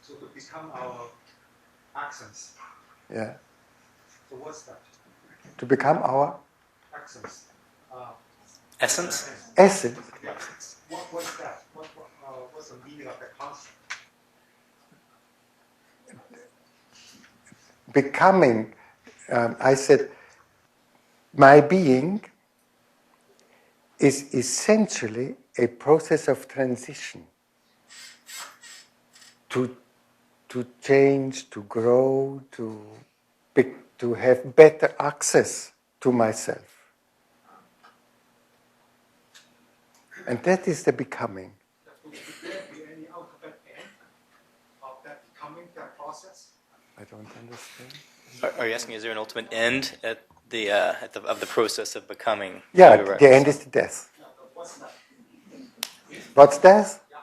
So to become our accents. Yeah. So what's that? To become our Accents. Essence? essence. Yeah. What's that? What's the meaning of that concept? Becoming, I said, my being is essentially a process of transition to change, to grow, to have better access to myself. And that is the becoming. Would there be any ultimate end of that becoming, that process? I don't understand. Are you asking, is there an ultimate end at of the process of becoming? Yeah, who you the end is the death. Yeah, but what's that? What's death? Yeah.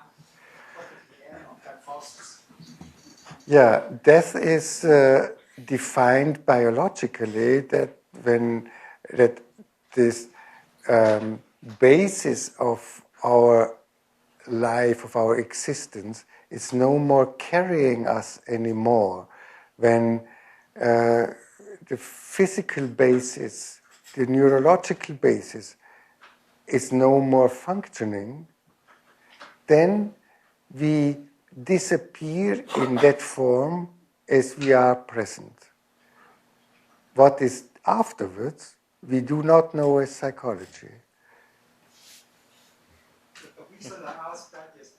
What is the end of that process? Yeah, death is defined biologically that this basis of our life, of our existence, is no more carrying us anymore. When the physical basis, the neurological basis, is no more functioning, then we disappear in that form as we are present. What is afterwards, we do not know as psychology. The reason I ask that is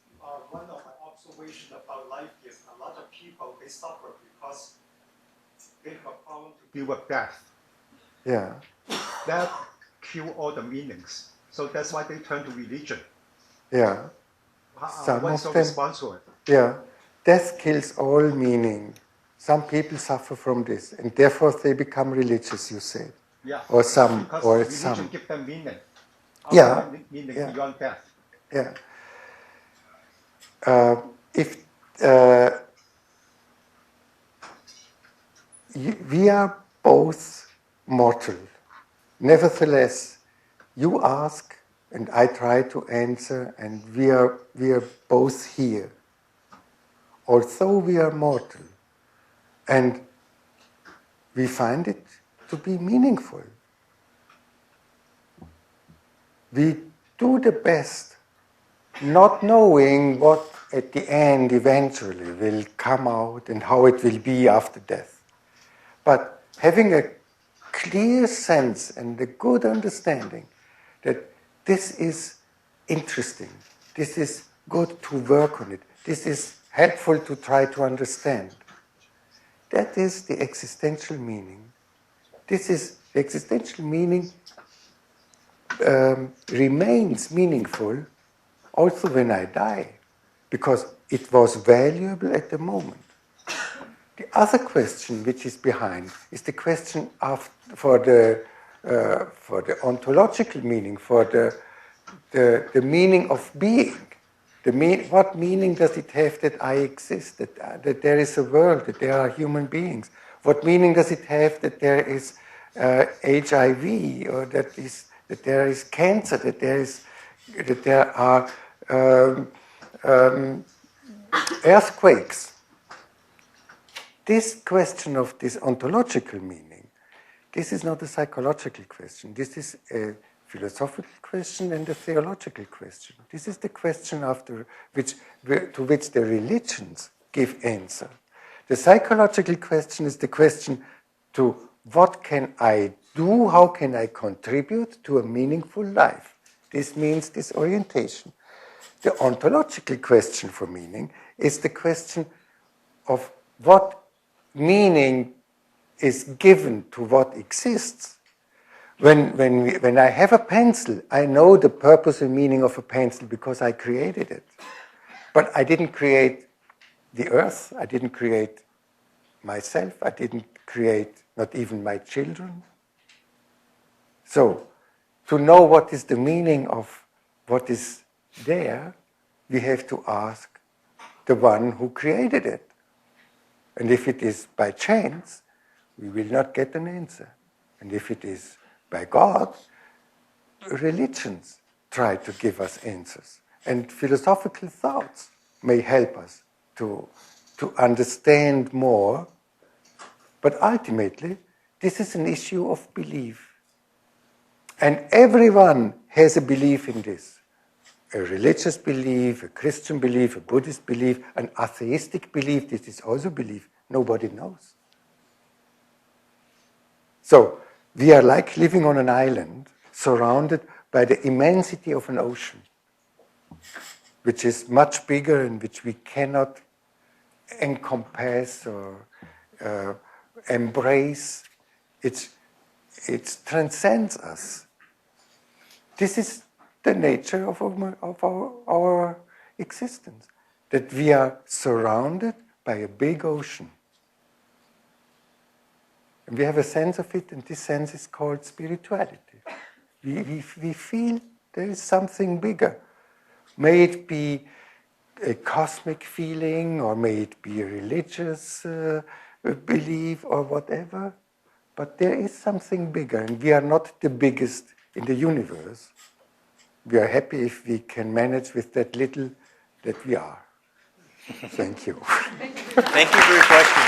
one of my observations about life is a lot of people, they suffer because they have a problem to deal with death. Yeah, That kills all the meanings. So that's why they turn to religion. yeah, Some What's of the them- response to it? yeah. Death kills all meaning. Some people suffer from this, and therefore they become religious, you say. Yeah. Or some, Because or religion some. gives them meaning. Yeah, Ultimate meaning yeah. beyond death. Yeah. If we are both mortal, nevertheless, you ask and I try to answer, and we are both here. Although we are mortal, and we find it to be meaningful. We do the best, not knowing what at the end eventually will come out and how it will be after death. But having a clear sense and a good understanding that this is interesting, this is good to work on it, this is helpful to try to understand. That is the existential meaning. This is the existential meaning remains meaningful also when I die, because it was valuable at the moment. The other question which is behind is the question for the ontological meaning, for the meaning of being. What meaning does it have that I exist, that there is a world, that there are human beings? What meaning does it have that there is HIV, or that there is cancer, that there are earthquakes? This question of this ontological meaning, this is not a psychological question. This is a philosophical question and a theological question. This is the question to which the religions give answer. The psychological question is the question to what can I do, how can I contribute to a meaningful life? This means this orientation. The ontological question for meaning is the question of what meaning is given to what exists When I have a pencil, I know the purpose and meaning of a pencil because I created it. But I didn't create the earth, I didn't create myself, I didn't create not even my children. So, to know what is the meaning of what is there, we have to ask the one who created it. And if it is by chance, we will not get an answer. And if it is by God, religions try to give us answers. And philosophical thoughts may help us to understand more. But ultimately, this is an issue of belief. And everyone has a belief in this. A religious belief, a Christian belief, a Buddhist belief, an atheistic belief, this is also belief. Nobody knows. So, we are like living on an island surrounded by the immensity of an ocean, which is much bigger and which we cannot encompass or embrace. It transcends us. This is the nature of our existence, that we are surrounded by a big ocean. And we have a sense of it, and this sense is called spirituality. We feel there is something bigger. May it be a cosmic feeling, or may it be a religious belief, or whatever, but there is something bigger, and we are not the biggest in the universe. We are happy if we can manage with that little that we are. Thank you. Thank you for your question.